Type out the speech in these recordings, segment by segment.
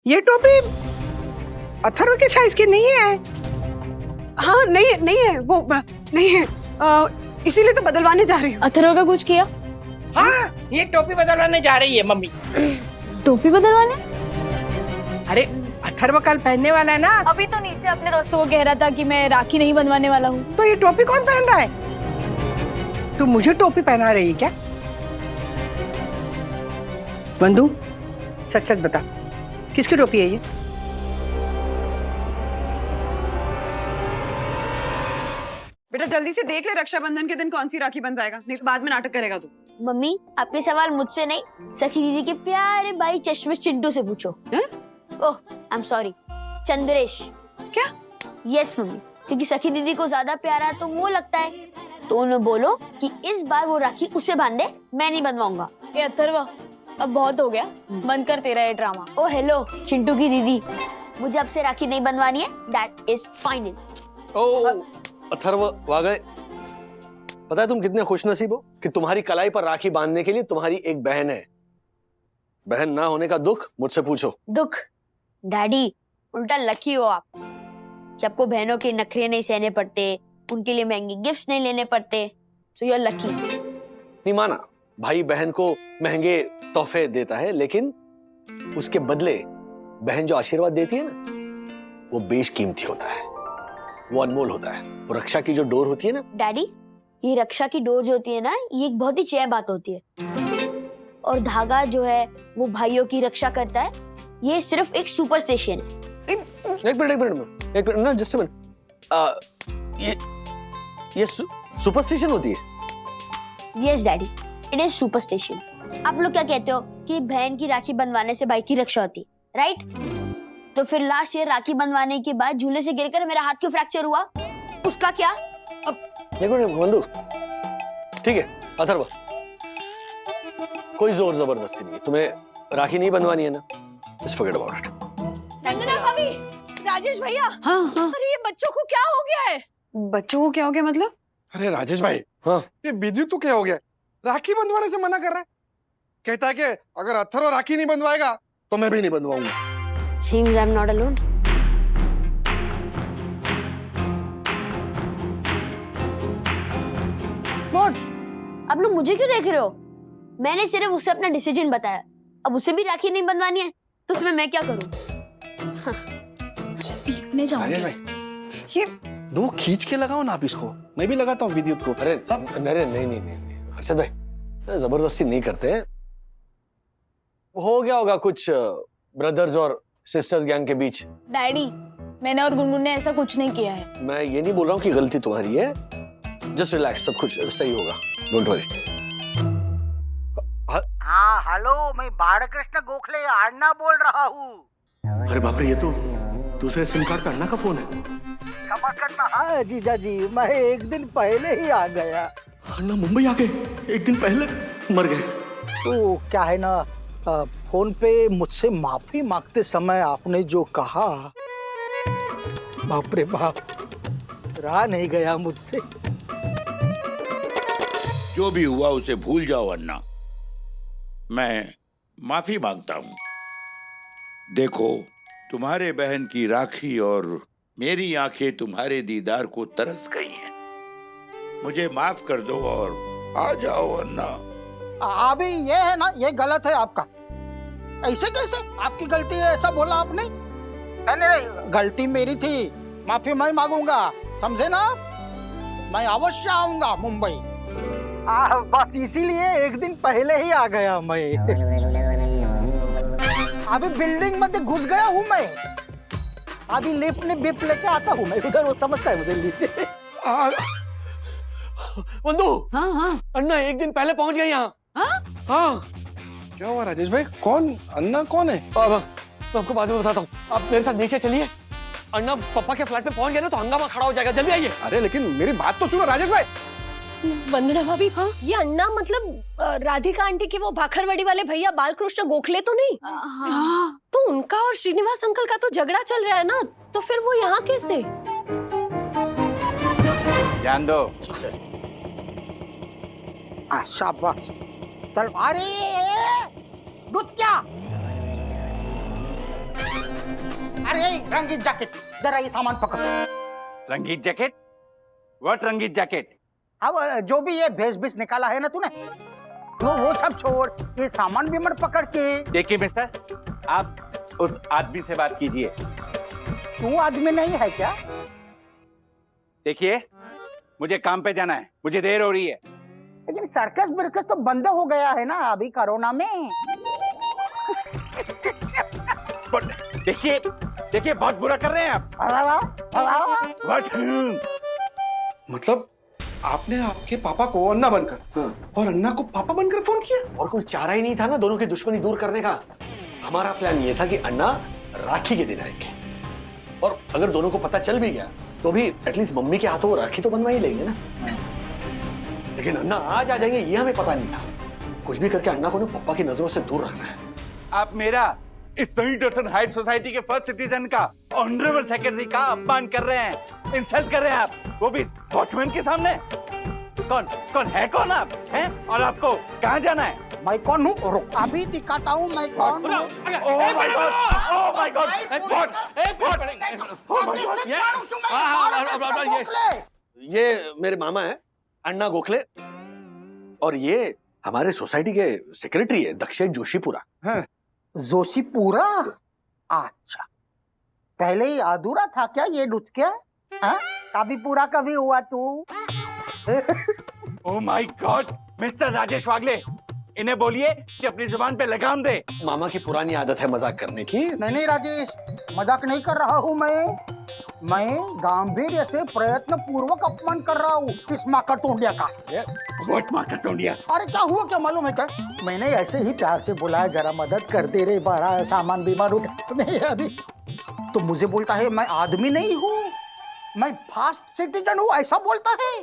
ये टोपी अथर्व के साइज की नहीं है। हाँ नहीं है वो नहीं है, इसीलिए तो बदलवाने जा रही हूँ। अथर्व का कुछ किया? हाँ, ये टोपी बदलवाने जा रही है मम्मी। टोपी बदलवाने? अरे अथर्व कल पहनने वाला है ना। अभी तो नीचे अपने दोस्तों को कह रहा था कि मैं राखी नहीं बनवाने वाला हूँ। तो ये टोपी कौन पहन रहा है? तू मुझे टोपी पहना रही है क्या? बंधु सच सच बता, किसकी टोपी है ये? बेटा जल्दी से देख ले रक्षाबंधन के दिन कौन सी राखी बंधवाएगा, नहीं तो बाद में नाटक करेगा तू। मम्मी आपके सवाल मुझसे नहीं सखी दीदी के प्यारे भाई चश्मिश चिंटू से पूछो। ओह आई एम सॉरी, चंद्रेश। क्या? यस मम्मी, क्योंकि सखी दीदी को ज्यादा प्यारा तो वो लगता है, तो उन्हें बोलो कि इस बार वो राखी उसे बांधे, मैं नहीं बनवाऊंगा। ये अथर्व अब बहुत हो गया, बंद कर तेरा ये ड्रामा। ओ हेलो चिंटू की दीदी, मुझे आपसे राखी नहीं बनवानी है, दैट इज फाइनल। ओ अथर्व वागए, पता है तुम कितने खुशनसीब हो कि तुम्हारी कलाई पर राखी बांधने के लिए तुम्हारी एक बहन है। बहन ना होने का दुख मुझसे पूछो। दुख? डैडी उल्टा लकी हो आप कि आपको बहनों के नखरे नहीं सहने पड़ते, उनके लिए महंगे गिफ्ट्स नहीं लेने पड़ते, सो यू आर लकी। नहीं माना, भाई बहन को महंगे तोहफे देता है, लेकिन उसके बदले बहन जो आशीर्वाद देती है ना, वो बेशकीमती होता है, वो अनमोल होता है। वो रक्षा की जो डोर होती है ना। डैडी ये रक्षा की डोर जो होती है ना, ये एक बहुत ही चय बात होती है, और धागा जो है वो भाइयों की रक्षा करता है, ये सिर्फ एक सुपरस्टिशन है। एक मिनट ना, जस्ट अ मिनट। ये सुपरस्टिशन होती है? Yes daddy, it is superstition. आप लोग क्या कहते हो कि बहन की राखी बंधवाने से भाई की रक्षा होती, राइट? तो फिर लास्ट ईयर राखी बंधवाने के बाद झूले से गिरकर मेरा हाथ क्यों फ्रैक्चर हुआ, उसका क्या? एक मिनट बंधु, ठीक है अथर्व, कोई जोर जबरदस्ती नहीं है, तुम्हें राखी नहीं बंधवानी है ना, जस्ट फॉरगेट अबाउट इट। वंदना भाभी, राजेश भैया। हाँ हाँ। अरे ये बच्चों को क्या हो गया है? बच्चों को क्या हो गया मतलब? अरे राजेश भाई, हाँ ये विद्युत तो क्या हो गया, राखी बंधवाने से मना कर रहा है। कहता है कि अगर अथर्व राखी नहीं बंधवाएगा तो मैं भी नहीं बंधवाऊंगा। Seems I'm not alone. What? आप लोग मुझे क्यों देख रहे हो? मैंने सिर्फ उसे अपना डिसीजन बताया, अब उसे भी राखी नहीं बंधवानी है तो उसमें मैं क्या करूं? पीटने जाऊंगी। राजेश भाई, ये दो खींच के लगाओ ना आप इसको, मैं भी लगाता हूँ विद्युत को। अरे सब अरे नहीं हर्षद भाई, जबरदस्ती नहीं करते हैं। हो गया होगा कुछ ब्रदर्स और सिस्टर्स गैंग के बीच। डैडी मैंने और गुनगुन ने ऐसा कुछ नहीं किया है। मैं ये नहीं बोल रहा हूँ कि गलती तुम्हारी है, जस्ट रिलैक्स, सब कुछ सही होगा, डोंट वरी। हाँ हेलो, मैं बालकृष्ण गोखले अन्ना बोल रहा हूँ। अरे बाप रे, ये तो दूसरे सिम कार्ड का अन्ना का फोन है। क्षमा करना। हाँ जीजा जी, मैं एक दिन पहले ही आ गया। अन्ना मुंबई आके एक दिन पहले मर गए। तो क्या है ना, फोन पे मुझसे माफी मांगते समय आपने जो कहा, बाप रे बाप, रहा नहीं गया मुझसे। जो भी हुआ उसे भूल जाओ अन्ना, मैं माफी मांगता हूँ। देखो, तुम्हारे बहन की राखी और मेरी आंखें तुम्हारे दीदार को तरस गई हैं। मुझे माफ कर दो और आ जाओ अन्ना। अभी ये है ना, ये गलत है आपका। ऐसे कैसे आपकी गलती है ऐसा बोला आपने? नहीं, गलती मेरी थी, माफी मैं मांगूंगा, समझे ना? मैं अवश्य आऊंगा मुंबई। बस इसीलिए एक दिन पहले ही आ गया मैं। अभी बिल्डिंग में घुस गया हूँ मैं, अभी लिफ्ट ने बिप लेके आता हूँ मैं उधर, वो समझता है मुझे लिफ्ट। बंधु, हाँ हाँ अन्ना एक दिन पहले पहुंच गए यहाँ। हाँ क्या हुआ राजेश भाई, कौन अन्ना कौन है? मैं आपको बाद में बताता हूँ, आप मेरे साथ नीचे चलिए। अन्ना पापा के फ्लैट में पहुंच गए ना तो हंगामा खड़ा हो जाएगा, जल्दी आइए। अरे लेकिन मेरी बात तो सुनो राजेश भाई। वंदना भाभी, हाँ? ये अन्ना मतलब राधिका आंटी के वो भाखरवड़ी वाले भैया बालकृष्ण गोखले तो नहीं? हाँ। तो उनका और श्रीनिवास अंकल का तो झगड़ा चल रहा है ना, तो फिर वो यहाँ कैसे? जान दो। शाबाश, चल। अरे रुक क्या? अरे रंगीत जैकेट, जरा ये सामान पकड़। रंगीत जैकेट? व्हाट रंगीत जैकेट? अब जो भी ये भेष भेष निकाला है ना तूने, वो सब छोड़, ये सामान भी मत पकड़ के। देखिए मिस्टर, आप उस आदमी से बात कीजिए। तू आदमी नहीं है क्या? देखिए, मुझे काम पे जाना है, मुझे देर हो रही है। लेकिन सर्कस बिरकस तो बंद हो गया है ना अभी कोरोना में। But देखिए देखिए, बहुत बुरा कर रहे हैं आप। What? मतलब आपने आपके पापा को अन्ना बनकर और अन्ना को पापा बनकर फोन किया? और कोई चारा ही नहीं था ना दोनों की दुश्मनी दूर करने का। हमारा प्लान ये था कि अन्ना राखी के दिन आएंगे, और अगर दोनों को पता चल भी गया तो भी एटलीस्ट मम्मी के हाथों वो राखी तो बनवा ही लेंगे ना। लेकिन अन्ना आज आ जाएंगे ये हमें पता नहीं था। कुछ भी करके अन्ना को ना पप्पा की नजरों से दूर रखना है। आप मेरा इस सही दर्शन हाइट सोसाइटी के फर्स्ट सिटीजन का ऑनरेबल सेक्रेटरी का अपमान कर रहे हैं, इंसल्ट कर रहे हैं आप, वो भी वॉचमैन के सामने। कौन कौन है, कौन आप हैं, और आपको कहाँ जाना है? मैं कौन हूँ? रुक, अभी दिखाता हूँ मैं कौन हूँ। ओह my God, oh my God, what oh my God, ये मेरे मामा है अन्ना गोखले, और ये हमारे सोसाइटी के सेक्रेटरी है दक्षेश जोशीपुरा। जोशीपुरा? अच्छा, पहले ही अधूरा था क्या ये डुचकिया? हाँ? कभी पूरा कभी हुआ तू? Oh my God, mister Rajesh Wagle, इन्हें बोलिए कि अपनी जुबान पे लगाम दे। मामा की पुरानी आदत है मजाक करने की। नहीं राजेश, मजाक नहीं कर रहा हूँ मैं गांभीर्य से प्रयत्न पूर्वक अपमान कर रहा हूँ इस माका टोंडिया का। व्हाट माका टोंडिया? अरे क्या हुआ, क्या मालूम है क्या? मैंने ऐसे ही प्यार से बोला जरा मदद कर दे रे, बड़ा सामान बीमार उठा नहीं अभी, तो मुझे बोलता है मैं आदमी नहीं हूँ, मैं फास्ट सिटीजन हूँ, ऐसा बोलता है।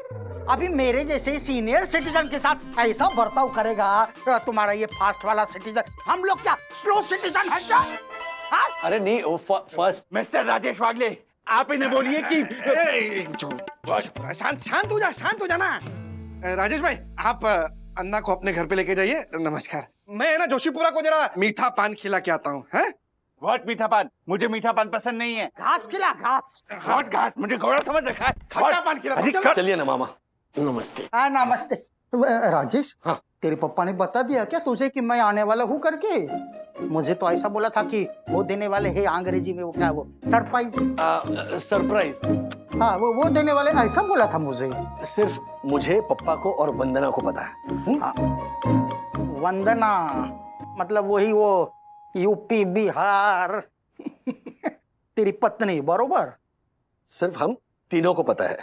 अभी मेरे जैसे सीनियर सिटीजन के साथ ऐसा बर्ताव करेगा तुम्हारा ये फास्ट वाला सिटीजन, हम लोग क्या स्लो सिटीजन है क्या? हाँ? अरे नहीं, वो फर्स्ट। मिस्टर राजेश वागले, आप इन्हें बोलिए कि शांत हो जाना। राजेश भाई, आप अन्ना को अपने घर पे लेके जाइए। नमस्कार, मैं ना जोशीपुरा को जरा मीठा पान खिला के आता हूँ। व्हाट मीठा पान? मुझे मीठा पान पसंद नहीं है। घास खिला, घास। व्हाट घास? मुझे घोड़ा समझ रखा है। खट्टा पान खिला दो, चलो। चलिए ना मामा, नमस्ते। हाँ नमस्ते। राजेश, हाँ तेरे पापा ने बता दिया क्या तुझे कि मैं आने वाला हूँ करके? मुझे तो ऐसा बोला था कि वो देने वाले हैं, अंग्रेजी में वो क्या, वो सरप्राइज। सरप्राइज? हाँ वो देने वाले, ऐसा बोला था मुझे। सिर्फ मुझे, पप्पा को और वंदना को पता है। वंदना मतलब वही वो यूपी बिहार तेरी पत्नी, बरोबर? सिर्फ हम तीनों को पता है,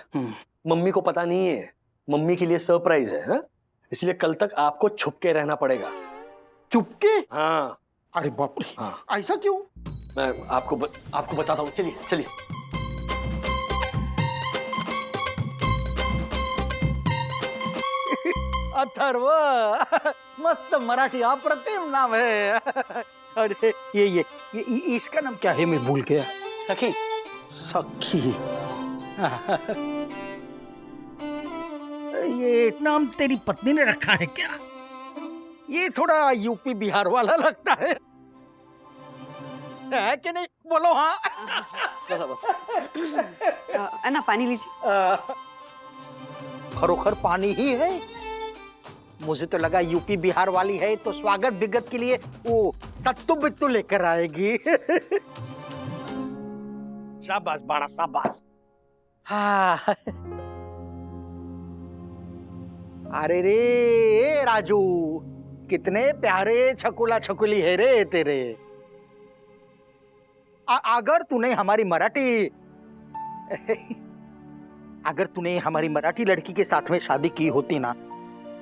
मम्मी को पता नहीं है। मम्मी के लिए सरप्राइज है, हा? इसलिए कल तक आपको छुप के रहना पड़ेगा। छुप के? हाँ। अरे बाप रे, हाँ। ऐसा क्यों? मैं आपको बताता हूँ, चलिए चलिए। अथर्व, मस्त मराठी अप्रतिम नाम है। अरे ये इसका नाम क्या है, मैं भूल गया। सखी। सखी। ये नाम तेरी पत्नी ने रखा है क्या? ये थोड़ा यूपी बिहार वाला लगता है कि नहीं? बोलो हाँ। अन्ना पानी लीजिए। खरोखर पानी ही है? मुझे तो लगा यूपी बिहार वाली है तो स्वागत विगत के लिए वो सत्तू बिट्टू लेकर आएगी। शाबाश बड़ा शाबाश। हाँ। अरे रे राजू, कितने प्यारे छकुला छकुली है रे तेरे। अगर तूने हमारी मराठी लड़की के साथ में शादी की होती ना,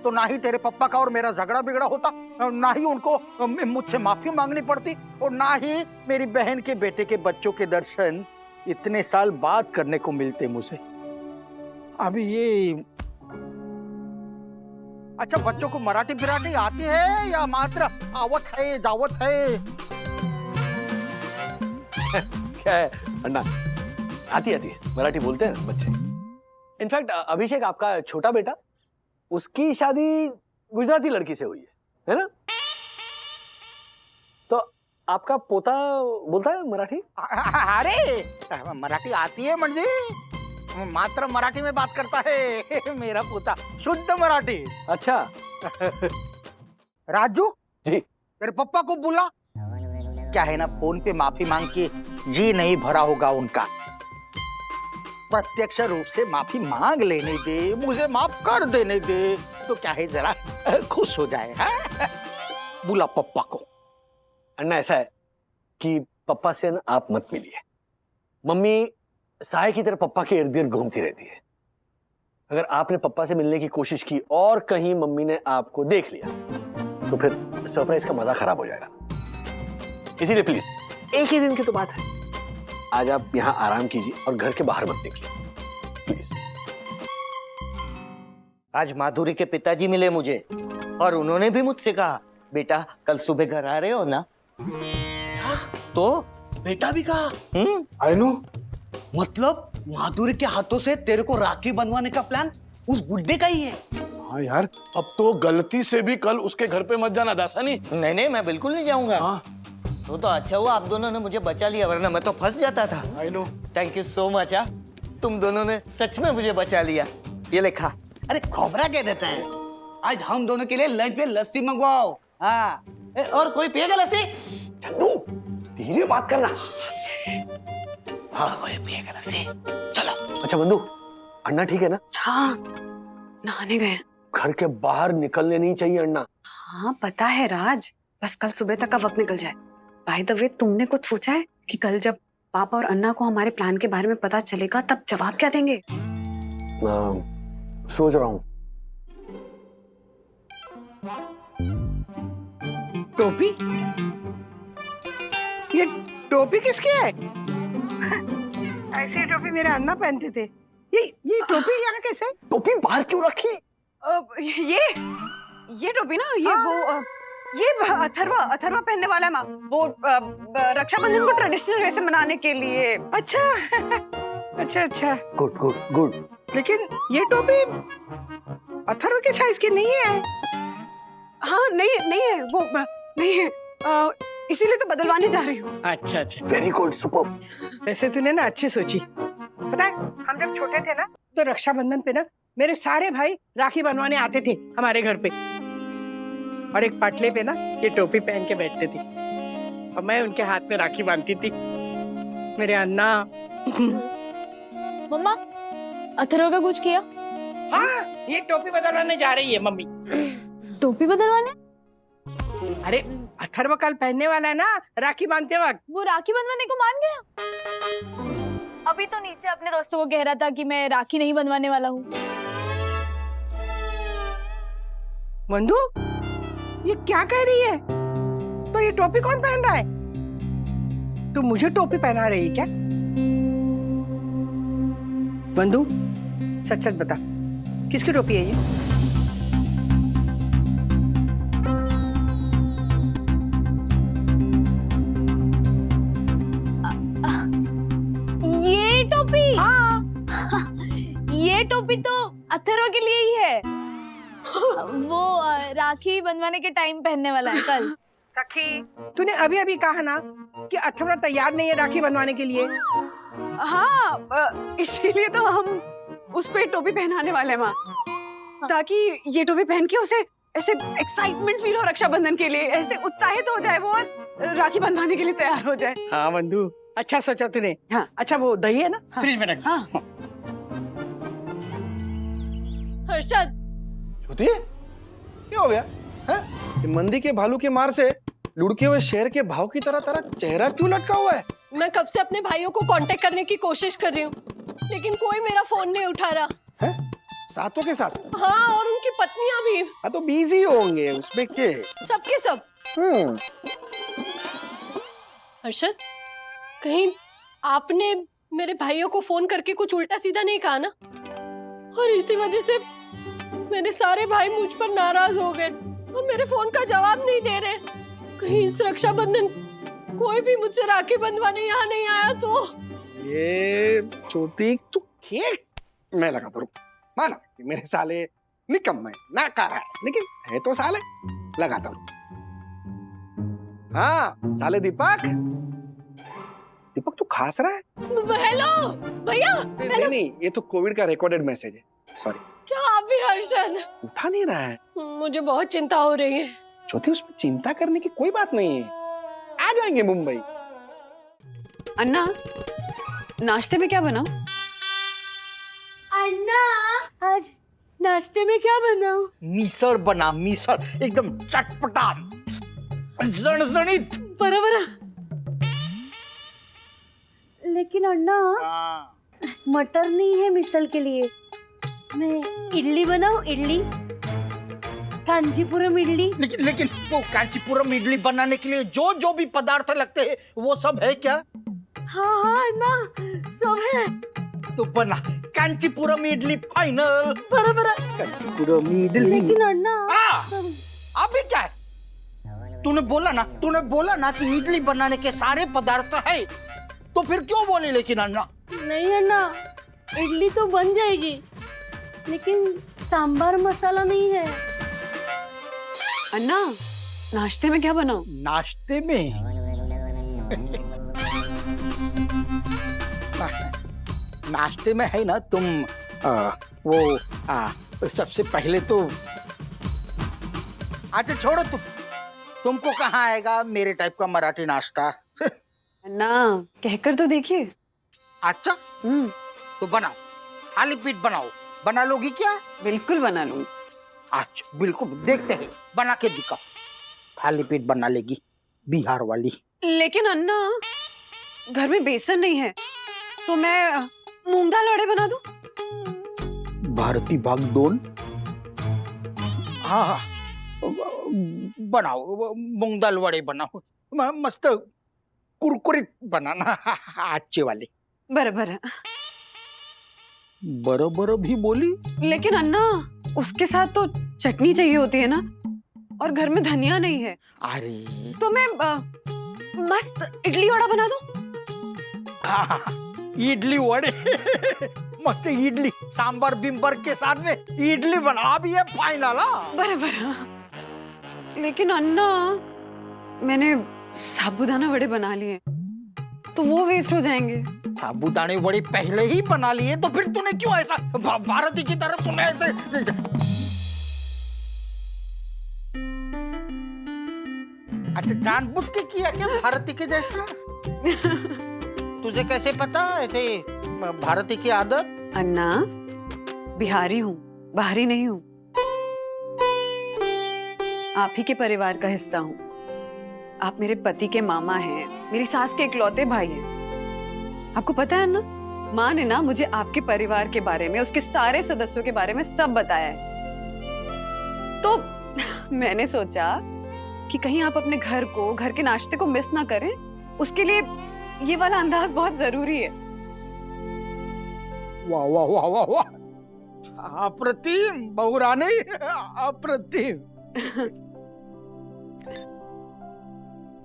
तो ना ही तेरे पापा का और मेरा झगड़ा बिगड़ा होता, ना ही उनको मुझसे माफी मांगनी पड़ती, और ना ही मेरी बहन के बेटे के बच्चों के दर्शन इतने साल बाद करने को मिलते मुझे। अभी ये अच्छा, बच्चों को मराठी बिराठी आती है या मात्र आवत है जावत है? क्या है अन्ना, आती मराठी बोलते हैं बच्चे। इनफैक्ट अभिषेक, आपका छोटा बेटा, उसकी शादी गुजराती लड़की से हुई है ना? तो आपका पोता बोलता है मराठी? अरे मराठी आती है म्हणजे मात्र मराठी में बात करता है मेरा पोता, शुद्ध मराठी। अच्छा। राजू जी। तेरे पप्पा को बुला। क्या है ना, फोन पे माफी मांग के जी नहीं भरा होगा उनका, प्रत्यक्ष रूप से माफी मांग लेने दे, मुझे माफ कर देने दे, तो क्या है जरा खुश हो जाए। हाँ? बुला पप्पा को। अन्ना ऐसा है कि पप्पा से ना आप मत मिलिए। मम्मी साय की तरह पप्पा के इर्द गिर्द घूमती रहती है। अगर आपने पप्पा से मिलने की कोशिश की और कहीं मम्मी ने आपको देख लिया तो फिर सरप्राइज का मजा खराब हो जाएगा। इसीलिए प्लीज एक ही दिन की तो बात है, आज आप यहाँ आराम कीजिए और घर के बाहर मत निकलिए प्लीज। आज माधुरी के पिताजी मिले मुझे और उन्होंने भी मुझसे कहा, बेटा कल सुबह घर आ रहे हो ना? तो बेटा भी कहा। I know. मतलब माधुरी के हाथों से तेरे को राखी बनवाने का प्लान उस बुड्ढे का ही है। हाँ यार, अब तो गलती से भी कल उसके घर पे मत जाना दासानी। नहीं मैं बिल्कुल नहीं जाऊंगा। हाँ। तो अच्छा हुआ आप दोनों ने मुझे बचा लिया, वरना मैं तो फंस जाता था। I know. Thank you so much. तुम दोनों ने सच में मुझे बचा लिया। ये लिखा। अरे खोबरा कह देता है। आज हम दोनों के लिए लंच पे लस्सी मंगवाओ। हाँ, और कोई पिएगा लस्सी? चंदू धीरे बात करना। हाँ, कोई पिएगा लस्सी? चलो। अच्छा बंधु, अन्ना ठीक है ना? हाँ, नहाने गए। घर के बाहर निकलने नहीं चाहिए अन्ना। हाँ पता है राज, बस कल सुबह तक का वक्त निकल जाए। बाय द वे, तुमने कुछ सोचा है कि कल जब पापा और अन्ना को हमारे प्लान के बारे में पता चलेगा तब जवाब क्या देंगे? सोच रहा हूँ। टोपी? ये टोपी किसकी है? ऐसी टोपी मेरे अन्ना पहनते थे। ये टोपी यहाँ कैसे? टोपी बाहर क्यों रखी? ये टोपी ना, ये वो ये अथर्वा पहनने वाला है माँ। वो रक्षाबंधन को ट्रेडिशनल वे से मनाने के लिए। अच्छा अच्छा अच्छा। Good good good. लेकिन ये टोपी अथर्व के साइज की नहीं है। हाँ नहीं है वो, नहीं है, इसीलिए तो बदलवाने जा रही हूँ। अच्छा अच्छा, वेरी गुड, सुपर। वैसे तूने ना अच्छी सोची। पता है, हम जब छोटे थे ना तो रक्षाबंधन पे ना मेरे सारे भाई राखी बनवाने आते थे हमारे घर पे, और एक पाटले पे ना ये टोपी पहन के बैठते थे और मैं उनके हाथ में राखी बांधती थी। मेरे अन्ना। मम्मा अथर्व का कुछ किया? हाँ, ये टोपी बदलवाने जा रही है मम्मी। टोपी बदलवाने? अरे अथर्व कल पहनने वाला है ना राखी बांधते वक्त। वो राखी बंधवाने को मान गया? अभी तो नीचे अपने दोस्तों को कह रहा था कि मैं राखी नहीं बंधवाने वाला हूँ। मंदू, ये क्या कह रही है? तो ये टोपी कौन पहन रहा है? तू मुझे टोपी पहना रही है क्या? बंधु, सच सच बता, किसकी टोपी है ये? ये टोपी? हाँ। ये टोपी तो अथर्व के लिए ही है। वो राखी बंधवाने के टाइम पहनने वाला है कल। सखी, तूने अभी अभी कहा ना कि अथर्व तैयार नहीं है राखी बनवाने के लिए। हाँ, इसीलिए तो हम उसको ये टोपी पहनाने वाले हैं माँ, ताकि ये टोपी पहन के उसे ऐसे एक्साइटमेंट फील हो रक्षाबंधन के लिए, ऐसे उत्साहित हो जाए वो और राखी बंधवाने के लिए तैयार हो जाए। हाँ बंधु, अच्छा सोचा तूने। हाँ। अच्छा वो दही है ना, हाँ। फ्रिज में रख। हाँ। हर्षद, ज्योति, क्या हो गया? हैं? ये मंदी के भालू के मार से लुढ़के हुए शेर के भाव की तरह तेरा चेहरा क्यों लटका हुआ है? मैं कब से अपने भाइयों को कांटेक्ट करने की कोशिश कर रही हूँ, लेकिन कोई मेरा फोन नहीं उठा रहा। हैं? सातों के साथ? हाँ, और उनकी पत्नियां भी। हाँ तो बिजी होंगे उसमें के। सबके सब। हर्षद, कहीं आपने मेरे भाइयों को फोन करके कुछ उल्टा सीधा नहीं कहा ना? और इसी वजह से मेरे सारे भाई मुझ पर नाराज हो गए और मेरे फोन का जवाब नहीं दे रहे। कहीं इस रक्षाबंधन कोई भी मुझसे राखी बंधवाने यहाँ नहीं आया तो? ये ज्योति, तू केक मैं लगाता हूँ। माना कि मेरे साले निकम्मे नाकार है, लेकिन है तो साले, लगाता हूँ। हाँ साले दीपक, दीपक तू खांस रहा है? हेलो भैया। नहीं नहीं, ये तो कोविड का रिकॉर्डेड मैसेज है, सॉरी। क्या आप भी हर्षद? उठा नहीं रहा है। मुझे बहुत चिंता हो रही है। ज्योति, उसमें चिंता करने की कोई बात नहीं है, आ जाएंगे मुंबई। अन्ना, नाश्ते में क्या बनाऊं? अन्ना, आज नाश्ते में क्या बनाऊं? मिसळ बना, मिसळ एकदम चटपटा जणजणीत। बरोबर। लेकिन अन्ना, मटर नहीं है मिसल के लिए। मैं इडली बनाऊं? इडली, कांचीपुरम इडली। लेकिन वो कांचीपुरम इडली बनाने के लिए जो जो भी पदार्थ लगते हैं वो सब है क्या? हाँ अन्ना, सब है। तो बना कांचीपुरम इडली फाइनल। बरोबर। कांचीपुरम इडली। लेकिन अन्ना, अभी क्या है? तूने बोला ना कि इडली बनाने के सारे पदार्थ है, तो फिर क्यों बोले लेकिन अन्ना? नहीं अन्ना, इडली तो बन जाएगी, लेकिन सांभर मसाला नहीं है। अन्ना, नाश्ते में क्या बनाऊं? नाश्ते में नाश्ते में है ना तुम सबसे पहले तो अच्छा छोड़ो, तुमको कहाँ आएगा मेरे टाइप का मराठी नाश्ता? अन्ना, कहकर तो देखिए। अच्छा तो बनाओ, खाली पीठ बनाओ। बना लोगी क्या? बिल्कुल बना लूंगी। अच्छा बिल्कुल, देखते हैं, बना के दिखाओ। खाली पेट बना लेगी बिहार वाली। लेकिन अन्ना, घर में बेसन नहीं है, तो मैं मूंग दाल वड़े बना दूं? भारती भाग 2। हाँ बनाओ, मूंग दाल वड़े बनाओ, मस्त कुरकुरीत बनाना, अच्छे वाले। बराबर। बरोबर भी बोली। लेकिन अन्ना, उसके साथ तो चटनी चाहिए होती है ना, और घर में धनिया नहीं है। अरे तो मैं मस्त इडली वड़ा बना दूं? इडली वड़े मस्त इडली सांबर बिम्बर के साथ में इडली बना भी है फाइनल। बराबर। लेकिन अन्ना, मैंने साबूदाना वड़े बना लिए, तो वो वेस्ट हो जाएंगे। साबूदाने वड़े पहले ही बना लिए, तो फिर तूने क्यों ऐसा भारती की तरह तूने ऐसे? अच्छा जानबूझ के किया क्या भारती के जैसा? तुझे कैसे पता ऐसे भारती की आदत? अन्ना, बिहारी हूँ, बाहरी नहीं हूँ। आप ही के परिवार का हिस्सा हूँ। आप मेरे पति के मामा हैं, मेरी सास के इकलौते भाई हैं। आपको पता है ना, माँ ने ना मुझे आपके परिवार के बारे में, उसके सारे सदस्यों के बारे में सब बताया है। तो मैंने सोचा कि कहीं आप अपने घर को, घर के नाश्ते को मिस ना करें, उसके लिए ये वाला अंदाज बहुत जरूरी है। वाह वाह वाह वाह वाह, अप्रतिम बहुरानी, अप्रतिम।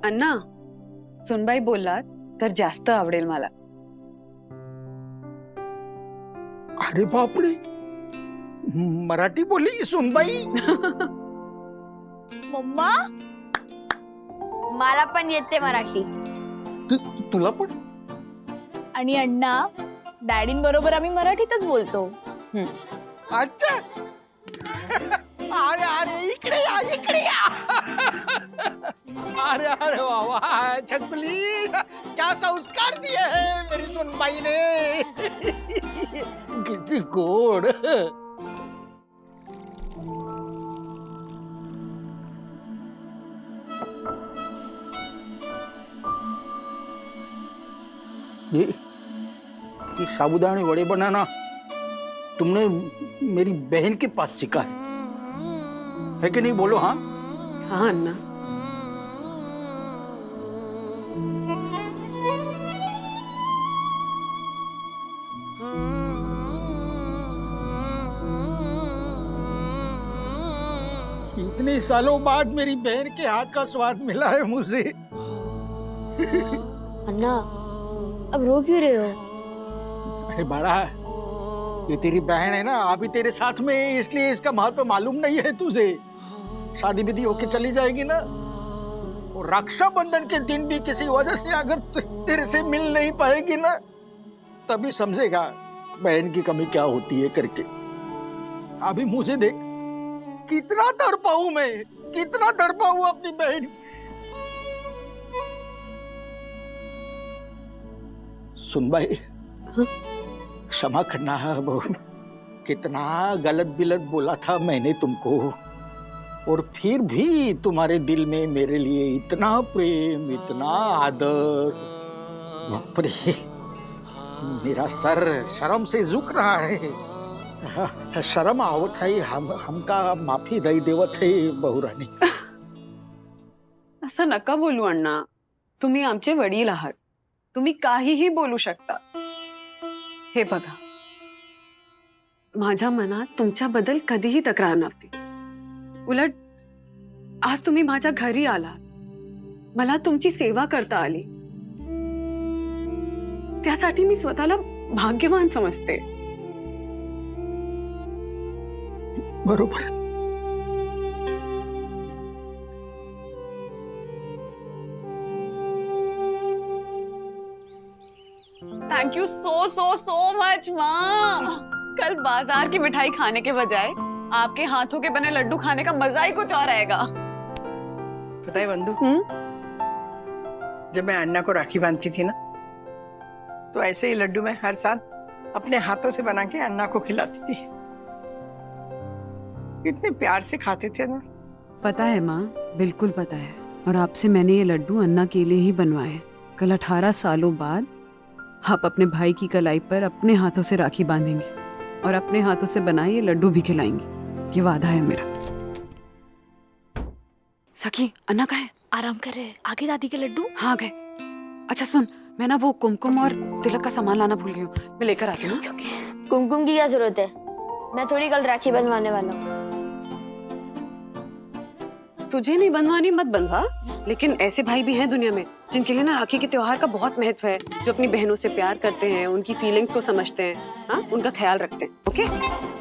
अन्ना, सुनबाई बोललात तर जास्त आवडेल मला। अरे बापरे, मराठी बोली सुनबाई। मम्मा, मला पण येते मराठी। तुला पण? आणि अण्णा, डॅडींबरोबर आम्ही मराठीतच बोलतो। अच्छा, अरे अरे इकडे या, इकडे या। अरे अरे वाह वाह, छकुली क्या संस्कार दिए हैं मेरी सुनबाई ने। किती गोड। ये साबूदाने वड़े बनाना तुमने मेरी बहन के पास सीखा है कि नहीं? बोलो हाँ। हाँ अन्ना। इतने सालों बाद मेरी बहन के हाथ का स्वाद मिला है मुझे। अन्ना, अब रो क्यों रहे हो? अरे बड़ा, ये तेरी बहन है ना, अभी तेरे साथ में है, इसलिए इसका महत्व मालूम नहीं है तुझे। शादी विधि होके चली जाएगी ना, वो रक्षाबंधन के दिन भी किसी वजह से अगर तेरे से मिल नहीं पाएगी ना, तभी समझेगा बहन की कमी क्या होती है करके। अभी मुझे देख, कितना तड़पा हूं मैं, कितना तड़पा हूं अपनी बहन। सुन भाई, क्षमा करना है बहू, कितना गलत बिलत बोला था मैंने तुमको, और फिर भी तुम्हारे दिल में मेरे लिए इतना प्रेम, इतना आदर। बाप रे, मेरा सर शर्म से झुक रहा है। शर्म आवत है, हमका माफी दई देवत है बहुरानी। असं नका बोलू अण्णा, तुम्ही आमचे वडील आहात, तुम्ही काहीही बोलू शकता। हे बघा, माझ्या मनात तुमच्याबद्दल कधीही तक्रार नव्हती। उलट आज तुम्ही माझ्या घरी आलात, मला तुमची सेवा करता आली, त्यासाठी मी स्वतःला भाग्यवान समजते। बरोबर। Thank you so so so much माँ। कल बाजार की मिठाई खाने के बजाय आपके हाथों के बने लड्डू खाने का मजा ही कुछ और आएगा। पता है बंधु, जब मैं अन्ना को राखी बांधती थी ना, तो ऐसे ही लड्डू मैं हर साल अपने हाथों से बना के अन्ना को खिलाती थी। कितने प्यार से खाते थे ना। पता है माँ, बिल्कुल पता है। और आपसे मैंने ये लड्डू अन्ना के लिए ही बनवाए। कल 18 सालों बाद आप अपने भाई की कलाई पर अपने हाथों से राखी बांधेंगे और अपने हाथों से बनाए ये लड्डू भी खिलाएंगे। ये वादा है मेरा। सखी, अन्ना कहाँ है? आराम कर रहे हैं। आगे दादी के लड्डू। हाँ गए। अच्छा सुन, मैं ना वो कुमकुम और तिलक का सामान लाना भूल गई हूँ, मैं लेकर आती हूँ। कुमकुम की क्या जरूरत है? मैं थोड़ी कल राखी बनवाने वाला हूँ। तुझे नहीं बनवानी मत बनवा, लेकिन ऐसे भाई भी हैं दुनिया में जिनके लिए ना राखी के त्योहार का बहुत महत्व है, जो अपनी बहनों से प्यार करते हैं, उनकी फीलिंग्स को समझते हैं, हाँ, उनका ख्याल रखते हैं। ओके?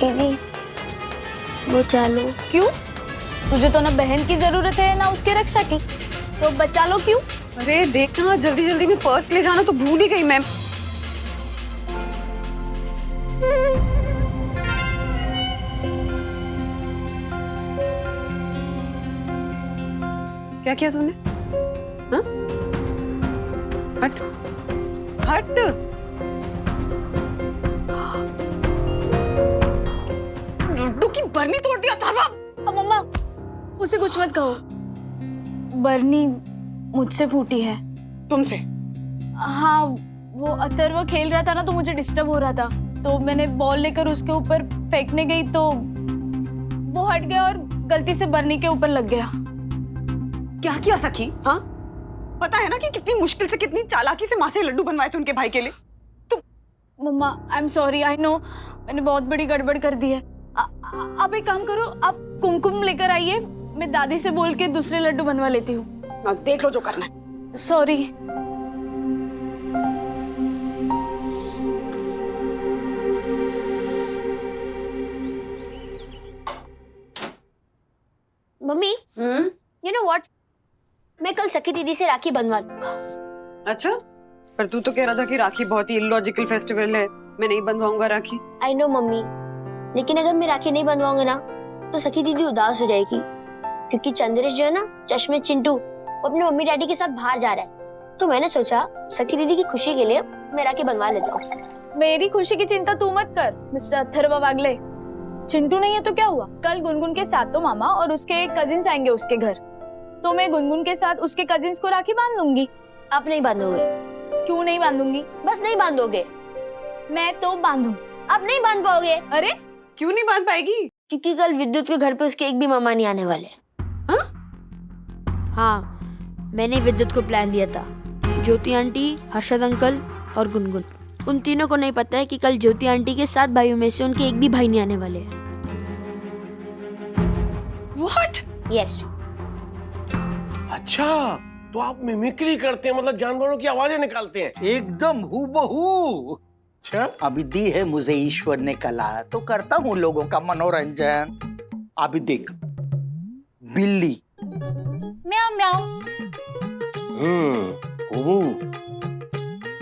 दीदी, वो चालू। क्यों? तुझे तो ना बहन की जरूरत है ना उसके रक्षा की, तो बचा लो क्यों? अरे देखना, जल्दी जल्दी में पर्स ले जाना तो भूल ही गई मैं। क्या किया तूने? हाँ? हट हट। लड्डू की बरनी तोड़ दिया अथर्वा। अब मम्मा, उसे कुछ मत कहो। बरनी मुझसे फूटी है। तुमसे? हाँ, वो अथर्व खेल रहा था ना, तो मुझे डिस्टर्ब हो रहा था, तो मैंने बॉल लेकर उसके ऊपर फेंकने गई तो वो हट गया और गलती से बरनी के ऊपर लग गया। क्या किया सखी? हाँ, पता है ना कि कितनी मुश्किल से, कितनी चालाकी से माँ से लड्डू बनवाए थे उनके भाई के लिए। तुम मम्मा, I am sorry, I know मैंने बहुत बड़ी गड़बड़ कर दी है। आप एक काम करो, आप कुमकुम लेकर आइए, मैं दादी से बोल के दूसरे लड्डू बनवा लेती हूँ। देख लो जो करना है। Sorry. Mummy, you know what, मैं कल सखी दीदी से राखी बनवा लूंगा। अच्छा, पर तू तो कह रहा था कि राखी बहुत ही इलॉजिकल फेस्टिवल है, मैं नहीं बनवाऊंगा राखी। आई नो मम्मी, लेकिन अगर मैं राखी नहीं बनवाऊंगा ना, तो सखी दीदी उदास हो जाएगी, क्योंकि चंद्रेश जो है ना, चश्मे चिंटू, वो अपने मम्मी डैडी के साथ बाहर जा रहा है। तो मैंने सोचा सखी दीदी की खुशी के लिए मैं राखी बनवा लेता हूँ। मेरी खुशी की चिंता तू मत कर मिस्टर अथर्व वागले। चिंटू नहीं है तो क्या हुआ, कल गुनगुन के साथ तो मामा और उसके कजिन्स आएंगे उसके घर, तो मैं गुनगुन के साथ उसके कजिन्स को राखी बांध लूंगी। आप नहीं बांधोगे? क्यों नहीं बांधूंगी? बस नहीं बांधोगे? मैं तो बांधू। आप नहीं बांध पाओगे। अरे क्यों नहीं बांध पाएगी? क्योंकि कल विद्युत के घर पे उसके एक भी मामा नहीं आने वाले। हाँ, मैंने विद्युत को प्लान दिया था। ज्योति आंटी, हर्षद अंकल और गुनगुन। उन तीनों को नहीं पता है कि कल ज्योति आंटी के 7 भाइयों में से उनके एक भी भाई नहीं आने वाले हैं। What? यस। अच्छा, तो आप मिमिक्री करते हैं, मतलब जानवरों की आवाजें निकालते हैं? एकदम हूबहू। अच्छा, अभी दी है मुझे ईश्वर ने कला तो करता हूँ लोगों का मनोरंजन। अभी देख, बिल्ली म्याऊ म्याऊ,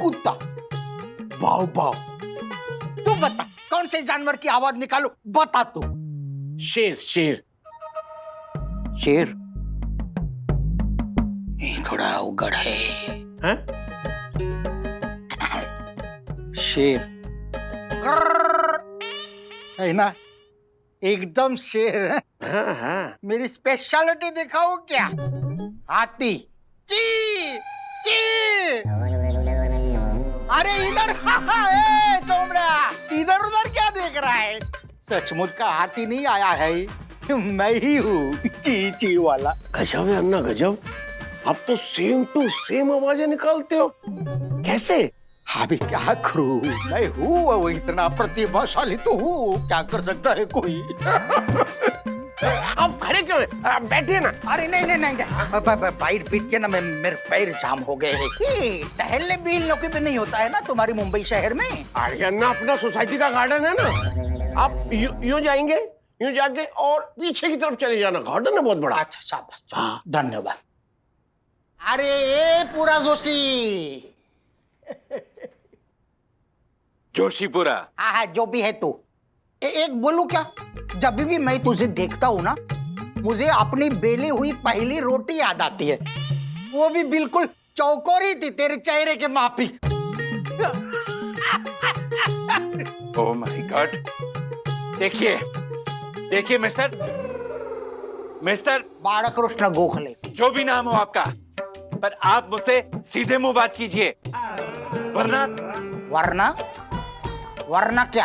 कुत्ता बाव बाव। तू बता कौन से जानवर की आवाज निकालो, बता तू। शेर शेर शेर ये थोड़ा उगड़ है। हैं? शेर है ना, एकदम शेर है। हाँ हाँ। मेरी स्पेशलिटी दिखाओ क्या? हाथी ची ची। अरे इधर ए तोमरा, इधर उधर क्या देख रहा है? सचमुच का हाथी नहीं आया है, मैं ही हूँ ची ची वाला। गजब है अन्ना, गजब। आप तो सेम टू सेम आवाजें निकालते हो, कैसे? अभी क्या करूं, मैं हूँ वो, इतना प्रतिभाशाली तो हूँ, क्या कर सकता है कोई। आप खड़े क्यों हैं? बैठिए ना। अरे नहीं नहीं नहीं, पैर पीट के ना मेरे पैर जाम हो गए हैं। टहलने भी इन लोगों पे नहीं होता है ना तुम्हारी मुंबई शहर में। अरे अन्ना, अपना सोसाइटी का गार्डन है ना, आप यूं जाएंगे, यूं जाके और पीछे की तरफ चले जाना, गार्डन है बहुत बड़ा। अच्छा शाबाश, हाँ धन्यवाद। अरे ये पूरा जोशी जोशीपुरा। हाँ हाँ, जो भी है तू। एक बोलूं क्या, जब भी मैं तुझे देखता हूँ ना, मुझे अपनी बेली हुई पहली रोटी याद आती है, वो भी बिल्कुल चौकोरी थी, तेरे चेहरे के मापी। ओह माय गॉड। देखिए देखिए मिस्टर बालकृष्ण गोखले, जो भी नाम हो आपका, पर आप मुझसे सीधे मुंह बात कीजिए, वरना वरना वरना क्या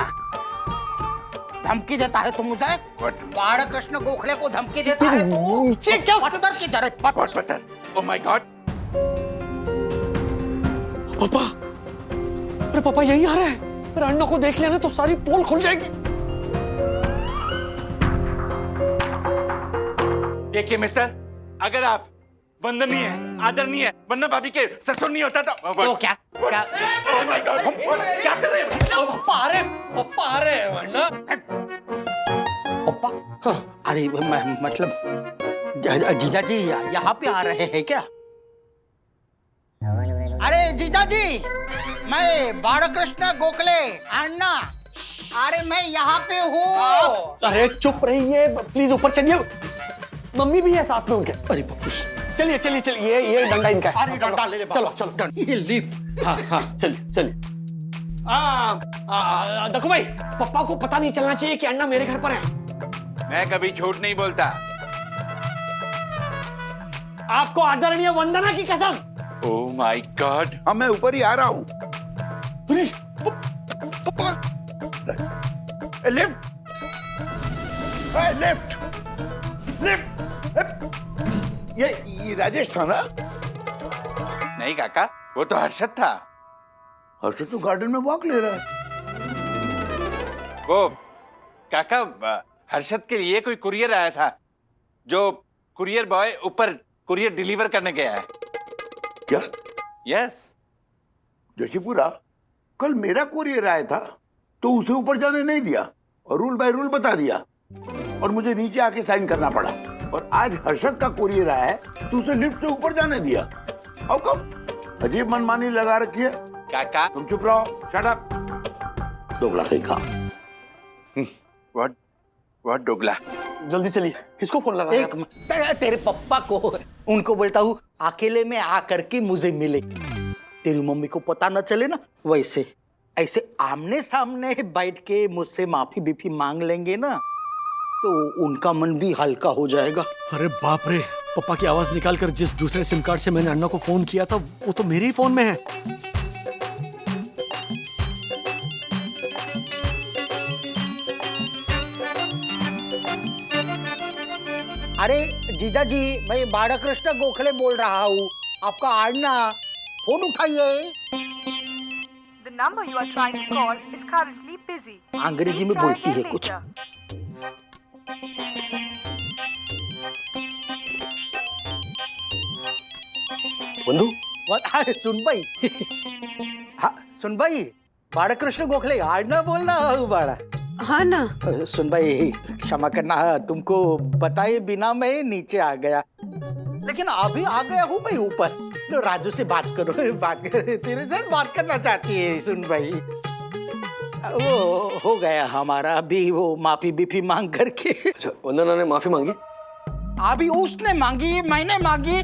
धमकी देता है तू मुझे? बालकृष्ण गोखले को धमकी देता है तू? क्या पत्थर की तरह पत्थर। ओह माय गॉड। पापा, अरे पापा यही आ रहा है, अरे अन्ना को देख लेना तो सारी पोल खुल जाएगी। देखिए मिस्टर, अगर आप वंदनीय आदरणीय वन्ना भाभी के ससुर नहीं होता तो क्या ओह माय गॉड, क्या कर रहे हैं? पप्पा आ रहे हैं वरना। पप्पा? हाँ। अरे मतलब जीजा जी यहाँ पे आ रहे हैं क्या? अरे जीजा जी, मैं बालकृष्ण गोखले अन्ना, अरे मैं यहाँ पे हूँ। अरे चुप रहिए प्लीज, ऊपर चलिए, मम्मी भी है साथ में उनके। अरे पप्पू, चलिए चलिए चलिए, ये डंडा इनका है। अरे डंडा ले ले, चलो चलो, ये लिफ्ट। हाँ हाँ, चलिए चलिए। देखो भाई, पापा को पता नहीं चलना चाहिए कि अन्ना मेरे घर पर है। मैं कभी झूठ नहीं बोलता। आपको आदरणीय वंदना की कसम। ओह माय गॉड। हाँ मैं ऊपर ही आ रहा हूँ। Lift lift lift. ये राजेश था ना? नहीं काका, वो तो हर्षद था। हर्षद तो गार्डन में वॉक ले रहा है। वो काका, हर्षद के लिए कोई कुरियर आया था, जो कुरियर बॉय ऊपर कुरियर डिलीवर करने गया है। क्या? यस। जोशीपुरा, कल मेरा कुरियर आया था तो उसे ऊपर जाने नहीं दिया और रूल बाय रूल बता दिया और मुझे नीचे आके साइन करना पड़ा। और आज हर्षद का कुरियर आया है तो उसे लिफ्ट से ऊपर जाने दिया। How come? अजीब मनमानी लगा रखी है। काका तुम चुप रहो, शट अप। दोगला कहीं का। व्हाट दोगला? जल्दी चलिए, किसको फोन लगा? एक तेरे पप्पा को, उनको बोलता हूँ अकेले में आकर के मुझे मिले, तेरी मम्मी को पता न चले ना, वैसे ऐसे आमने सामने बैठ के मुझसे माफी बीफी मांग लेंगे ना तो उनका मन भी हल्का हो जाएगा। अरे बाप रे, पापा की आवाज निकालकर जिस दूसरे सिम कार्ड से मैंने अन्ना को फोन किया था वो तो मेरे ही फोन में है। अरे जीजा जी, मैं बालकृष्ण गोखले बोल रहा हूँ, आपका अन्ना। फोन उठाइए। The number you are trying to call is currently busy. अंग्रेजी में Please try बोलती है again कुछ। later. बंधु सुन भाई हाँ सुन भाई बाळकृष्ण गोखले आज ना बोल रहा हूँ बाड़ा। हाँ ना। सुन भाई क्षमा करना, तुमको बताए बिना मैं नीचे आ गया, लेकिन अभी आ गया हूँ मैं ऊपर। लो राजू से बात करो, तेरे से बात करना चाहती है। सुन भाई वो हो गया हमारा अभी, वो माफी बीफी मांग करके। अच्छा वंदना ने माफी मांगी? अभी उसने मांगी, मैंने मांगी।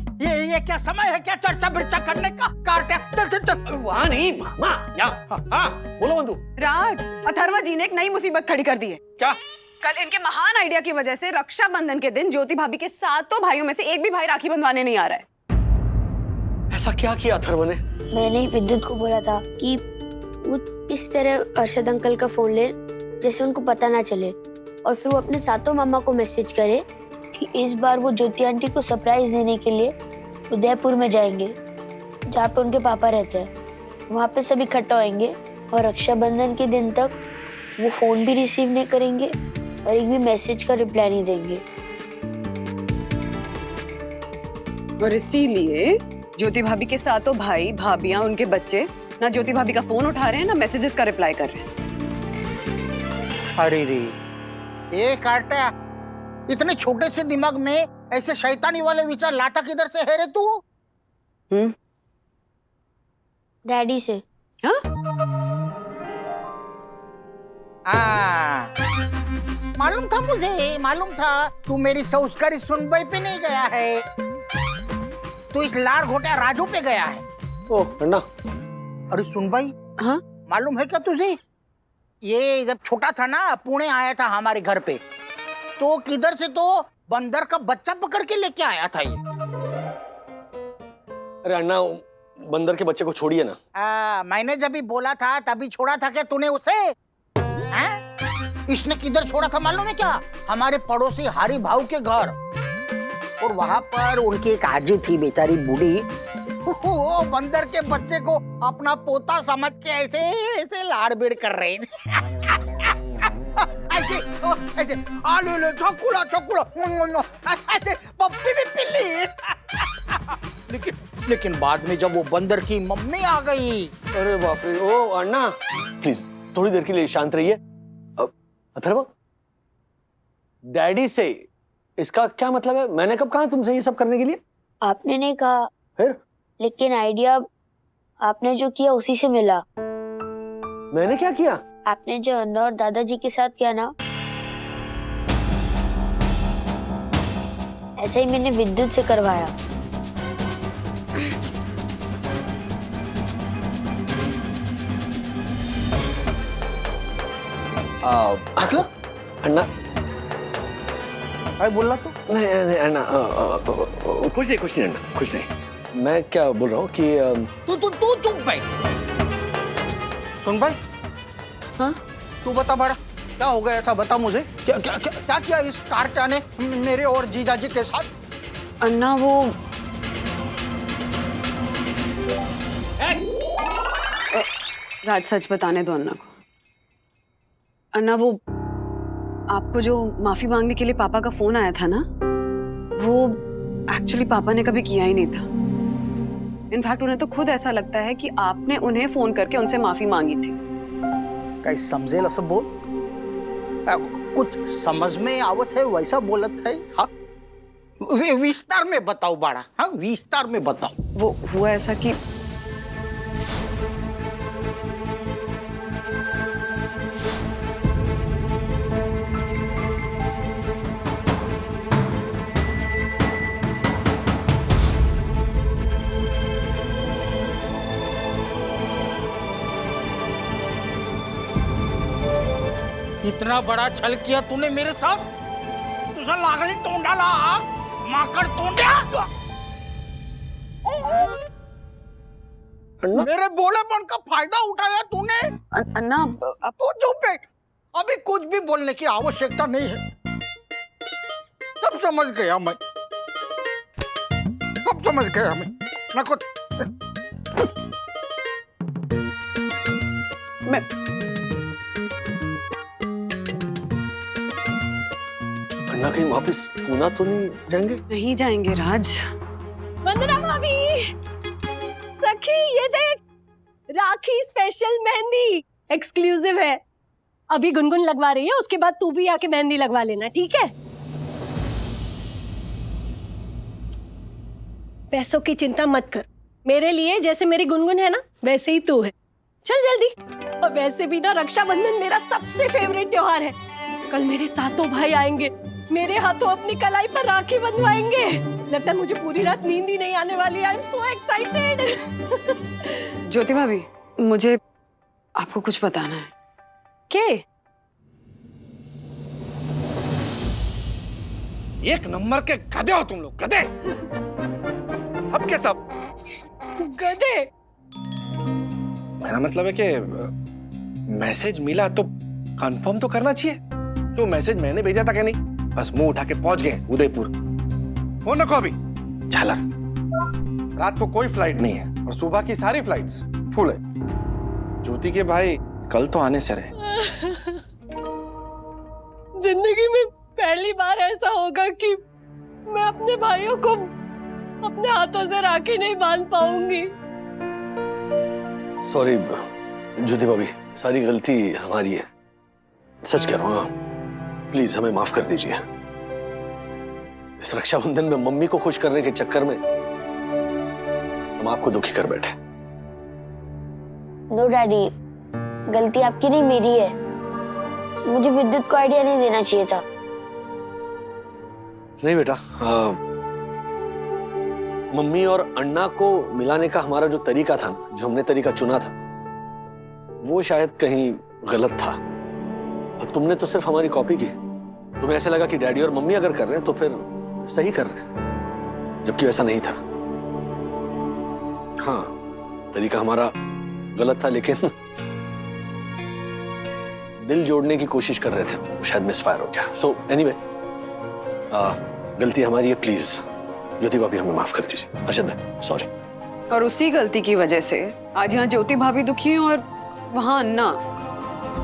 ये क्या समय है क्या चर्चा बिर्चा करने का? काट चल चल चल। वहाँ नहीं मामा, यहाँ। हाँ बोलो बंधु। राज, अथर्व जी ने एक नई मुसीबत खड़ी कर दी है। क्या? कल इनके महान आइडिया की वजह से रक्षाबंधन के दिन ज्योति भाभी के सातों भाइयों में से एक भी भाई राखी बंधवाने नहीं आ रहा है। ऐसा क्या किया अथर्व ने? मैंने ही विद्युत को बोला था कि वो इस तरह अरशद अंकल का फोन ले जैसे उनको पता ना चले, और फिर वो अपने सातों मामा को मैसेज करे कि इस बार वो ज्योति आंटी को सरप्राइज देने के लिए उदयपुर में जाएंगे, जहाँ पे उनके पापा रहते हैं। वहाँ पे सब इकट्ठा होंगे और रक्षाबंधन के दिन तक वो फोन भी रिसीव नहीं करेंगे और एक भी मैसेज का रिप्लाई नहीं देंगे। और इसीलिए ज्योति भाभी के सातों भाई भाभियां उनके बच्चे ना ज्योति भाभी का फोन उठा रहे हैं ना मैसेजेस का रिप्लाई कर रहे हैं। अरे रे ये काटा, इतने छोटे से दिमाग में ऐसे शैतानी वाले विचार लाता किधर से है रे तू? डैडी से। हाँ? मालूम था मुझे, मालूम था तू मेरी संस्कारी सुनबाई पे नहीं गया है, तू इस लार घोटा राजू पे गया है। ओ अन्ना। अरे सुनबाई, हाँ? मालूम है क्या तुझे, ये जब छोटा था ना पुणे आया था हमारे घर पे, तो किधर से तो बंदर का बच्चा पकड़ के लेके आया था ये। अरे अन्ना बंदर के बच्चे को छोड़िए ना। मैंने जब भी बोला था तभी छोड़ा था क्या तूने उसे? इसने किधर छोड़ा था मालूम है क्या? हमारे पड़ोसी हरी भाव के घर, और वहां पर उनकी एक आजी थी बेचारी बूढ़ी, वो बंदर के बच्चे को अपना पोता समझ के ऐसे ऐसे लाड़-बीड़ कर रहे ऐसे ऐसे आलू लो चोकुला चोकुला ऐसे पप्पी भी पिल्ली। लेकिन बाद में जब वो बंदर की मम्मी आ गई। अरे बाप रे। ओ अन्ना प्लीज थोड़ी देर के लिए शांत रहिए। अथर्व, डैडी से इसका क्या मतलब है? मैंने कब कहा तुमसे ये सब करने के लिए? आपने नहीं कहा, फिर? लेकिन आइडिया आपने जो किया उसी से मिला। मैंने क्या किया? आपने जो अन्ना और दादाजी के साथ किया ना, ऐसा ही मैंने विद्युत से करवाया। मतलब? अन्ना अरे बोला तो नहीं नहीं अन्ना कुछ नहीं अन्ना कुछ नहीं। मैं क्या बोल रहा हूँ कि तू चुप भाई। सुन भाई, हाँ? तू बता बड़ा क्या हो गया था, बता मुझे। क्या क्या क्या, क्या किया इस कारटा ने मेरे और जीजाजी के साथ? अन्ना वो राज सच बताने दो अन्ना को। अन्ना वो आपको जो माफी मांगने के लिए पापा का फोन आया था ना, वो एक्चुअली पापा ने कभी किया ही नहीं था। इनफैक्ट उन्हें तो खुद ऐसा लगता है कि आपने उन्हें फोन करके उनसे माफी मांगी थी। कहीं समझेला सब बोल, कुछ समझ में आवत है वैसा बोलत है। हाँ विस्तार में बताओ बाड़ा। हाँ विस्तार में बताओ। वो हुआ ऐसा कि इतना बड़ा छल किया तूने मेरे साथ, तुझा लागली तोंडाला माकड़ तोंड्या। मेरे बोलेपन का फायदा उठाया तूने। अन्ना अब तो चुप है, अभी कुछ भी बोलने की आवश्यकता नहीं है। सब समझ गया मैं, सब समझ गया मैं। ना कुछ मैं अन्ना कहीं वापस पूना तो नहीं जाएंगे? नहीं जाएंगे राज। वंदना भाभी, सखी ये देख, राखी स्पेशल मेहंदी एक्सक्लूसिव है। अभी गुनगुन लगवा रही है, उसके बाद तू भी आके मेहंदी लगवा लेना, ठीक है? पैसों की चिंता मत कर, मेरे लिए जैसे मेरी गुनगुन है ना वैसे ही तू है। चल जल्दी। और वैसे भी ना रक्षाबंधन मेरा सबसे फेवरेट त्योहार है। कल मेरे सातों भाई आएंगे, मेरे हाथों अपनी कलाई पर राखी बंधवाएंगे। लगता है मुझे पूरी रात नींद ही नहीं आने वाली। I am so excited. ज्योति भाभी, मुझे आपको कुछ बताना है। क्या? एक नंबर के गधे हो तुम लोग, गधे सबके सब। गधे? मेरा मतलब है कि मैसेज मिला तो कंफर्म तो करना चाहिए कि वो मैसेज मैंने भेजा था क्या नहीं। बस मुंह उठा के पहुंच गए उदयपुर। फोन रखो अभी। झालर, रात को कोई फ्लाइट नहीं है और सुबह की सारी फ्लाइट्स फुल है। ज्योति के भाई कल तो आने से रहे। जिंदगी में पहली बार ऐसा होगा कि मैं अपने भाइयों को अपने हाथों से राखी नहीं बांध पाऊंगी। सॉरी ज्योति भाभी, सारी गलती हमारी है, सच कह रहा हूँ। प्लीज हमें माफ कर दीजिए। इस रक्षाबंधन में मम्मी को खुश करने के चक्कर में हम आपको दुखी कर बैठे। नो डैडी, गलती आपकी नहीं मेरी है। मुझे विद्युत को आइडिया नहीं देना चाहिए था। नहीं बेटा, मम्मी और अन्ना को मिलाने का हमारा जो तरीका था ना, जो हमने तरीका चुना था, वो शायद कहीं गलत था। और तुमने तो सिर्फ हमारी कॉपी की। तुम्हें ऐसे लगा कि डैडी और मम्मी अगर कर रहे हैं तो फिर सही कर रहे हैं, जबकि वैसा नहीं था। हाँ, तरीका हमारा गलत था, लेकिन दिल जोड़ने की कोशिश कर रहे थे, शायद मिसफायर हो गया। सो एनीवे, गलती हमारी है। प्लीज ज्योति भाभी हमें माफ कर दीजिए। अर्शद, सॉरी। और उसी गलती की वजह से आज यहाँ ज्योति भाभी दुखी हैं और वहाँ अन्ना।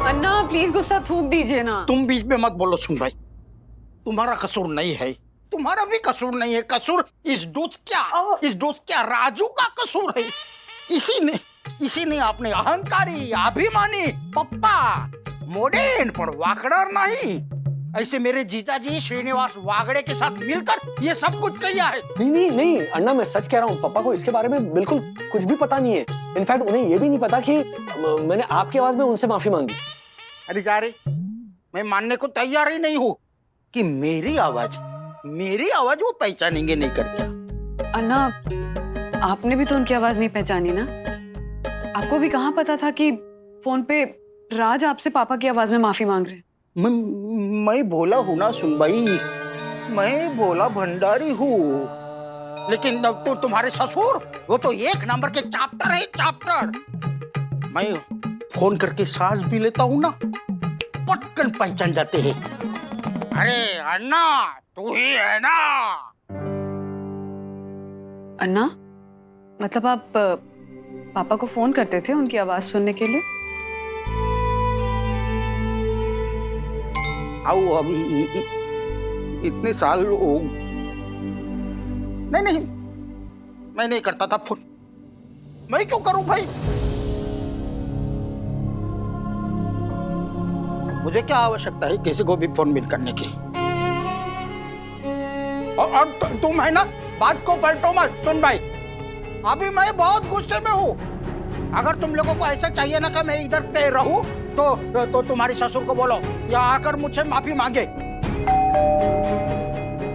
अन्ना प्लीज गुस्सा थूक दीजिए ना। तुम बीच में मत बोलो सुन भाई, तुम्हारा कसूर नहीं है, तुम्हारा भी कसूर नहीं है। कसूर इस दोस्त क्या राजू का कसूर है। इसी ने अपने अहंकारी, अभिमानी पप्पा, मॉडर्न पर वाकड़र नहीं, ऐसे मेरे जीजाजी श्रीनिवास वागड़े के साथ मिलकर ये सब कुछ किया है। नहीं अन्ना, मैं सच कह रहा हूँ। पापा को इसके बारे में बिल्कुल कुछ भी पता नहीं है। इनफैक्ट उन्हें ये भी नहीं पता कि मैंने आपकी आवाज में उनसे माफी मांगी। अरे जा रे, मैं मानने को तैयार ही नहीं हूँ कि मेरी आवाज वो पहचानेंगे नहीं करके। अन्ना, आपने भी तो उनकी आवाज नहीं पहचानी ना। आपको भी कहाँ पता था कि फोन पे राज आपसे पापा की आवाज में माफी मांग रहे हैं। मैं बोला हूँ ना सुन भाई, मैं बोला भंडारी हूँ, लेकिन तो तुम्हारे ससुर वो तो एक नंबर के चाप्टर है, चाप्टर। मैं फोन करके सांस भी लेता हूँ ना, पटकन पहचान जाते हैं। अरे अन्ना, तू ही है ना? अन्ना, मतलब आप पापा को फोन करते थे उनकी आवाज सुनने के लिए? आओ अभी इतने साल हो। नहीं, मैं नहीं करता था फोन। मैं क्यों करूं भाई? मुझे क्या आवश्यकता है किसी को भी फोन मिल करने की? और तुम है ना, बात को पलटो मत। सुन भाई, अभी मैं बहुत गुस्से में हूँ। अगर तुम लोगों को ऐसा चाहिए ना कि मैं इधर पे रहूं, तो तुम्हारे ससुर को बोलो या आकर मुझसे माफी मांगे।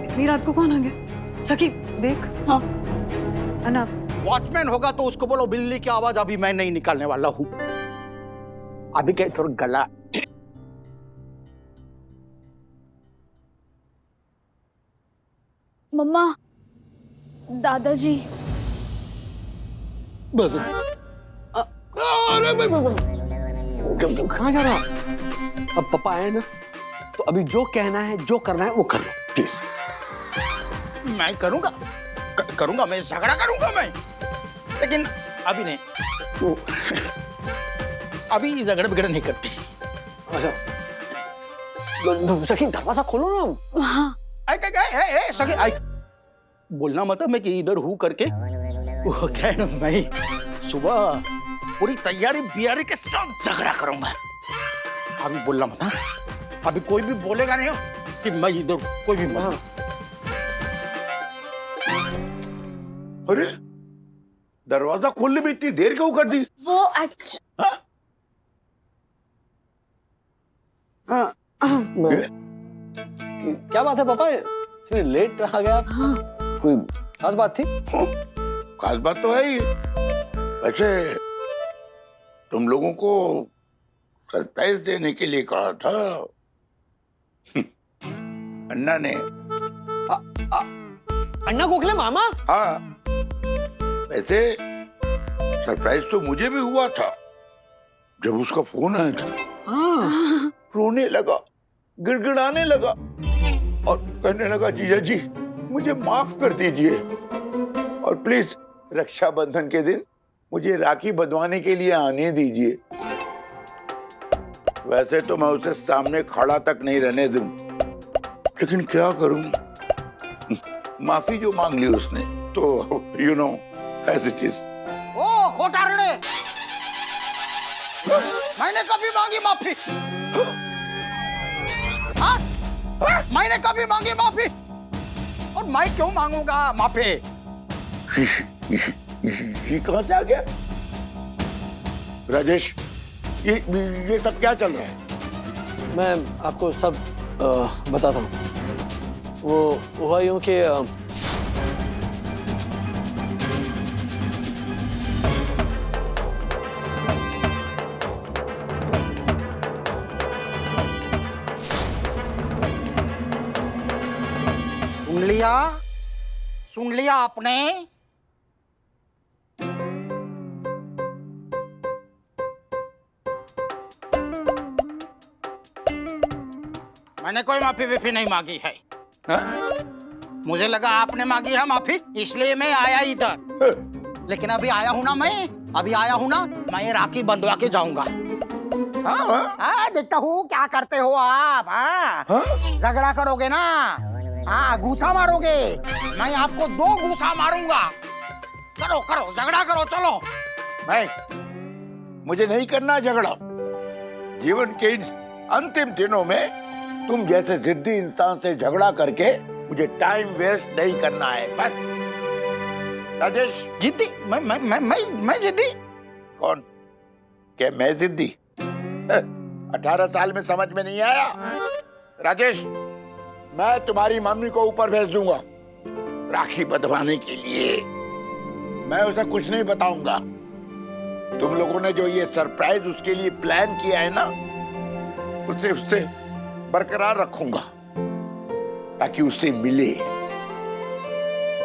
इतनी रात को कौन आ गया? सखी देख। हाँ अन्ना, वॉचमैन होगा तो उसको बोलो बिल्ली की आवाज अभी मैं नहीं निकालने वाला हूँ। अभी क्या थोड़ा गला। मम्मा, दादाजी। कहाँ जा रहा? अब पापा आए ना, तो अभी जो कहना है, जो करना है वो कर लो प्लीज। मैं करूंगा, मैं झगड़ा करूंगा मैं, लेकिन अभी नहीं। अभी झगड़ा बिगड़ा नहीं करती। सखी दरवाजा खोलो ना। हाँ सगे आई बोलना मतलब मैं कि इधर हूँ करके वो क्या है ना, मैं सुबह पूरी तैयारी बियारी के साथ झगड़ा करूंगा। अभी बोलना मत, हाँ? अभी कोई भी बोलेगा नहीं कि मैं इधर हूं, कोई भी मत। अरे दरवाजा खोलने में इतनी देर क्यों कर दी? वो क्या बात है पापा, इतने लेट रहा गया? कोई खास बात थी? खास बात तो है ही। वैसे तुम लोगों को सरप्राइज देने के लिए कहा था अन्ना ने। अन्ना गोखले मामा? हाँ, वैसे सरप्राइज तो मुझे भी हुआ था जब उसका फोन आया था। रोने लगा, गिड़गिड़ाने लगा और कहने लगा जीजा जी मुझे माफ कर दीजिए और प्लीज रक्षाबंधन के दिन मुझे राखी बंधवाने के लिए आने दीजिए। वैसे तो मैं उसे सामने खड़ा तक नहीं रहने दूं, लेकिन क्या करूं, माफी जो मांग ली उसने तो you know as it is. ओ खोटारड़े, मैंने कभी मांगी माफी? हाँ? मैंने कभी मांगी माफी और मैं क्यों मांगूंगा माफी? ये कहां से आ गया? राजेश, ये सब क्या चल रहा है? मैं आपको सब बताता हूँ। वो हुआ यूं कि सुन लिया आपने? मैंने कोई माफी विफी नहीं मांगी है। मुझे लगा आपने मांगी है माफी, इसलिए मैं आया इधर। लेकिन अभी आया हूं ना मैं राखी बंधवा के जाऊंगा। हाँ, देखता हूँ क्या करते हो आप। झगड़ा करोगे ना? हाँ, घूसा मारोगे, मैं आपको 2 घूसा मारूंगा। करो झगड़ा करो, चलो। नहीं, मुझे नहीं करना झगड़ा। जीवन के इन अंतिम दिनों में तुम जैसे जिद्दी इंसान से झगड़ा करके मुझे टाइम वेस्ट नहीं करना है, बस। राजेश, जिद्दी? मैं जिद्दी? कौन? क्या मैं जिद्दी? 18 साल में समझ में नहीं आया? राजेश, मैं तुम्हारी मम्मी को ऊपर भेज दूंगा राखी बंधवाने के लिए। मैं उसे कुछ नहीं बताऊंगा। तुम लोगों ने जो ये सरप्राइज उसके लिए प्लान किया है ना, उसे उससे बरकरार रखूंगा ताकि उससे मिले।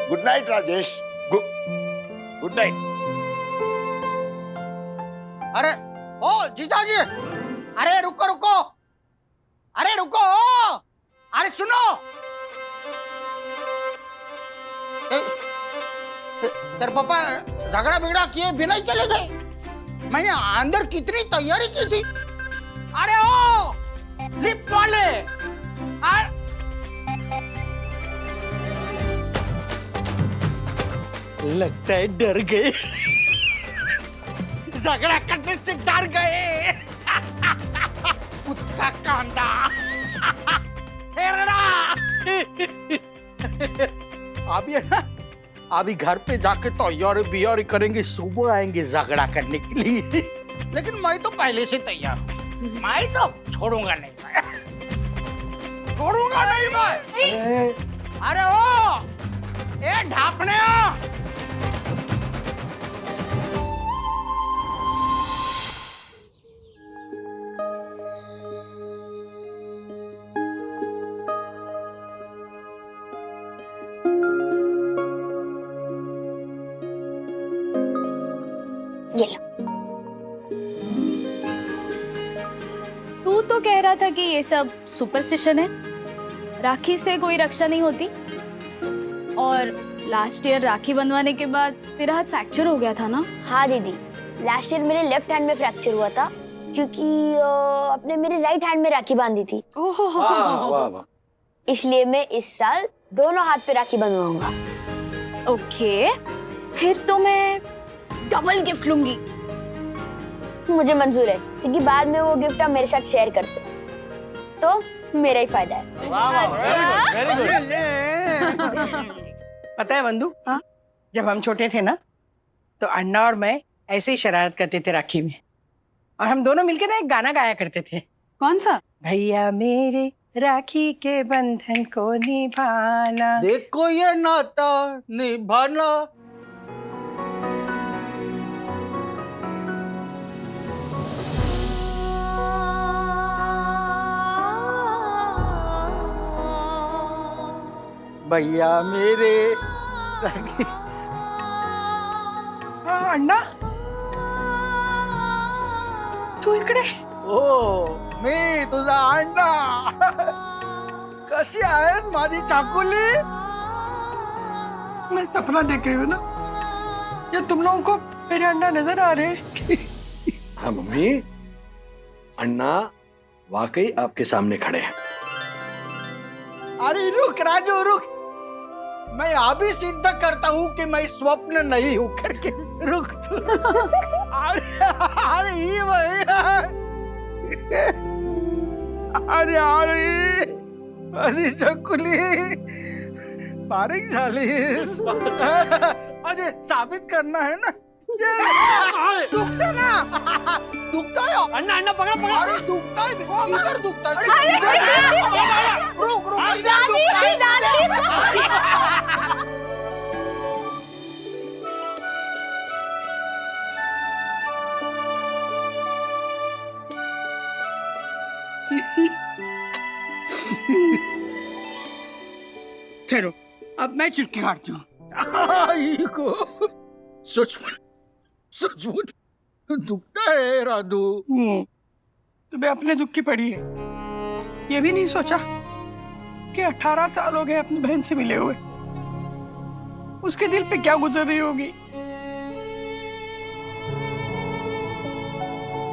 Good night Rajesh, good night. अरे ओ जीजा जी, अरे रुको, अरे सुनो, तेरे पापा झगड़ा बिगड़ा किए बिना ही चले गए। मैंने अंदर कितनी तैयारी की थी। अरे ओ लिफ्ट वाले, लगता है डर गए। झगड़ा करने से डर गए। उसका कांदा अभी है ना, अभी घर पे जाके तैयारी बियारी करेंगे, सुबह आएंगे झगड़ा करने के लिए। लेकिन मैं तो पहले से तैयार हूँ, मैं तो छोड़ूंगा नहीं मैं। अरे ओ ए ढापने तू तो कह रहा था कि ये सब सुपरस्टिशन है, राखी से कोई रक्षा नहीं होती। और लास्ट ईयर राखी बंधवाने के बाद तेरा हाथ फ्रैक्चर हो गया था ना? हाँ दीदी, लास्ट ईयर मेरे लेफ्ट हैंड में फ्रैक्चर हुआ था क्योंकि आपने मेरी राइट हैंड में राखी बांधी थी, वाह वाह वाह। इसलिए मैं इस साल दोनों हाथ पे राखी बंधवाऊंगा। ओके, फिर तो मैं डबल गिफ्ट लूंगी। मुझे मंजूर है, क्योंकि बाद में वो गिफ्ट आप मेरे साथ शेयर करते हो, तो मेरा ही फायदा है। पता है बंधु, हाँ? जब हम छोटे थे ना, तो अन्ना और मैं ऐसे ही शरारत करते थे राखी में, और हम दोनों मिलकर ना एक गाना गाया करते थे। कौन सा? भैया मेरे राखी के बंधन को निभाना। देखो ये नाता निभाना। भैया मेरे राखी। हाँ, अण्णा तू इकडे? ओ मी तुझा अण्णा। कशी आहेस माझी चाकुली? मैं सपना देख रही हूँ ना, या तुम लोगों को मेरे अण्णा नजर आ रहे हैं? हाँ मम्मी, अन्ना वाकई आपके सामने खड़े हैं। अरे रुक राजू रुक, मैं अभी सिद्ध करता हूँ कि मैं स्वप्न नहीं हूँ करके। रुक तू। अरे ये भैया, अरे चकुली बारीक झालीस। अरे साबित करना है ना। दुखता ना, दुखता है अन्ना, अन्ना पकड़ा पकड़ा। अरे दुखता है, देखो इधर दुखता है। रुक रुक, इधर दुखता है। ठहरो, अब मैं चुटकी काटती हूँ। सचमुच दुखता है राधू। तुम्हें अपने दुख की पड़ी है, ये भी नहीं सोचा कि 18 साल हो गए अपनी बहन से मिले हुए, उसके दिल पे क्या गुजर रही होगी।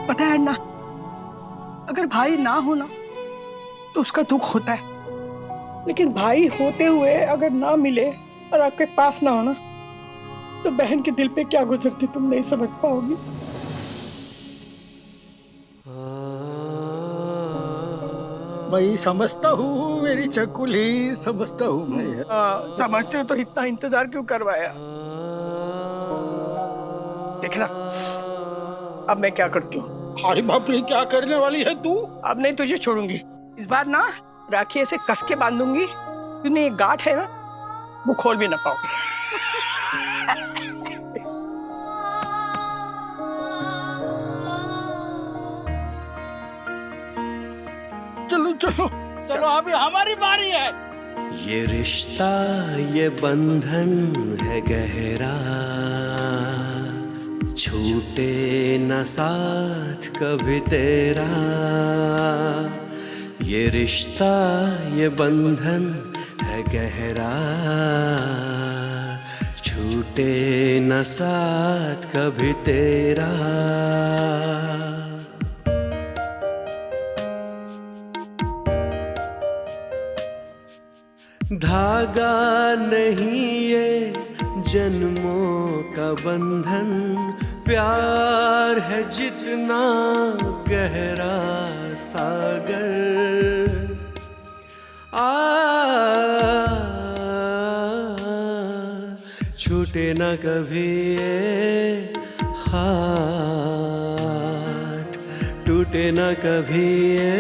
पता है अन्ना, अगर भाई ना होना तो उसका दुख होता है, लेकिन भाई होते हुए अगर ना मिले और आपके पास ना होना, तो बहन के दिल पे क्या गुजरती तुम नहीं समझ पाओगी। मैं समझता हूँ मेरी चकुली, समझता हूँ मैं। समझते हो तो इतना इंतजार क्यों करवाया? देखना अब मैं क्या करती हूँ। अरे बाप रे, क्या करने वाली है तू? अब नहीं तुझे छोड़ूंगी, इस बार ना राखी ऐसे कस के बांधूंगी, तूने ये गांठ है ना, वो खोल भी ना पाओ। चलो चलो चलो, अभी हमारी बारी है। ये रिश्ता ये बंधन है गहरा, छूटे न साथ कभी तेरा। ये रिश्ता ये बंधन है गहरा, छूटे न साथ कभी तेरा। धागा नहीं ये जन्मों का बंधन, प्यार है जितना गहरा सागर। छूटे न कभी ये हाथ, टूटे न कभी ये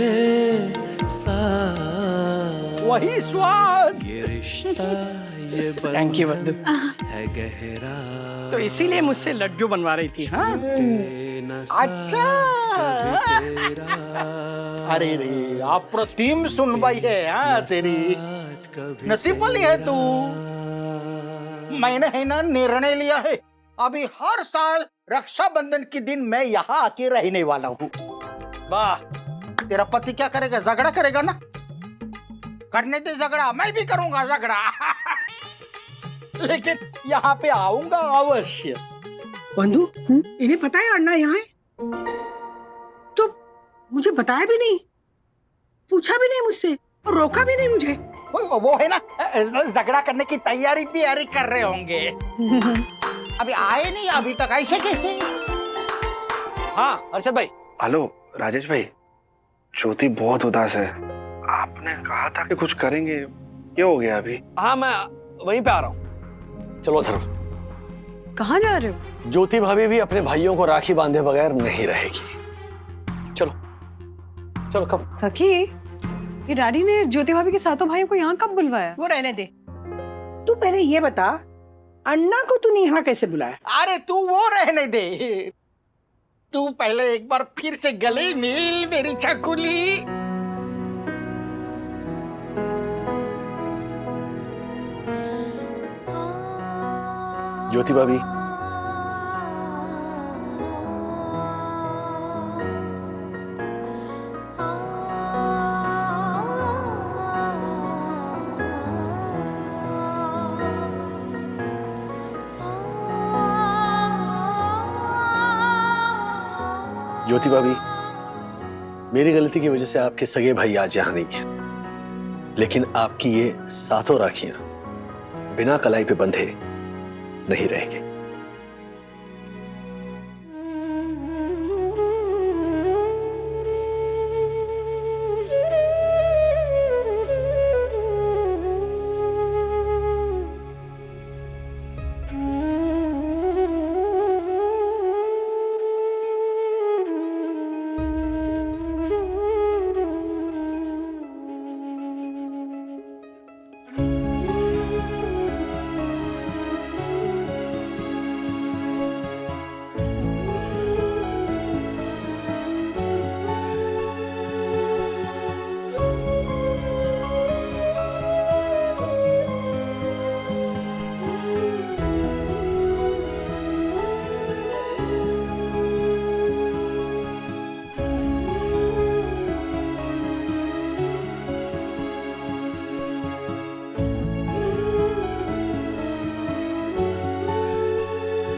साथ। वही स्वाद। ये रिश्ता ये Thank you, बंधु। है गहरा, तो इसीलिए मुझसे लड्डू बनवा रही थी। हाँ अच्छा। अरे रे, अप्रतिम सुनवाई है हाँ तेरी, नसीब वाली है तू। मैंने है ना निर्णय लिया है, अभी हर साल रक्षाबंधन के दिन मैं यहाँ आके रहने वाला हूँ। वाह, तेरा पति क्या करेगा? झगड़ा करेगा ना? करने दे झगड़ा, मैं भी करूंगा झगड़ा। लेकिन यहाँ पे आऊंगा अवश्य। बंधु, इन्हें पता है अन्ना यहाँ है? तो मुझे बताया भी नहीं, पूछा भी नहीं मुझसे और रोका भी नहीं मुझे। वो है ना, झगड़ा करने की तैयारी कर रहे होंगे। अभी आए नहीं अभी तक, ऐसे कैसे? हाँ अरशद भाई। हेलो राजेश भाई, ज्योति बहुत उदास है। आपने कहा था कि कुछ करेंगे, क्या हो गया अभी? हाँ मैं वहीं पे आ रहा हूँ। चलो उधर। कहाँ जा रहे हो? ज्योति भाभी भी अपने भाइयों को राखी बांधे बगैर नहीं रहेगी। चलो चलो। कब? सखी, ये डैडी ने ज्योति भाभी के सातों भाइयों को यहाँ कब बुलवाया? वो रहने दे, तू पहले ये बता, अन्ना को तूने यहाँ कैसे बुलाया? अरे तू वो रहने दे, तू पहले एक बार फिर से गले मिल मेरी छकुली। ज्योति भाभी, ज्योति भाभी, मेरी गलती की वजह से आपके सगे भाई आज यहां नहीं है, लेकिन आपकी ये सातों राखियां बिना कलाई पे बंधे नहीं रहेंगे।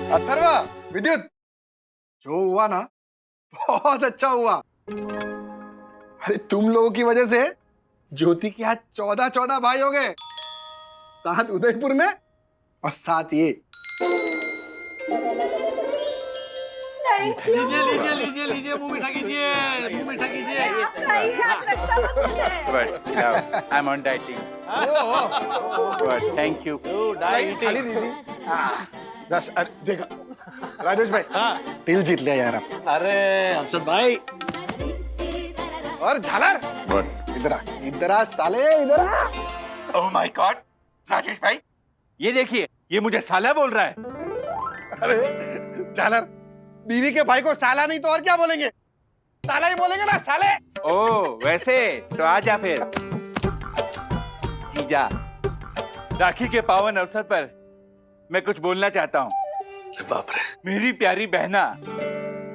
अथर्वा, विद्युत, जो हुआ ना बहुत अच्छा हुआ। अरे तुम लोगों की वजह से ज्योति के आज 14 भाई हो गए, 7 उदयपुर में और 7 ये। लीजिए लीजिए लीजिए लीजिए, मुंह मीठा कीजिए, मुंह मीठा कीजिए। I am on dieting. Thank you. खाली दीदी। बस देखा राजेश भाई, तिल जीत लिया यार आप। अरे अरशद भाई, और झालर इधर आ साले, इधर आ। ओह माय गॉड, राजेश भाई ये देखिए, ये मुझे साला बोल रहा है। अरे झालर, बीवी के भाई को साला नहीं तो और क्या बोलेंगे? साला ही बोलेंगे ना, साले। ओह वैसे तो आजा फिर। जीजा, राखी के पावन अवसर पर मैं कुछ बोलना चाहता हूँ। बाप रे। मेरी प्यारी बहना,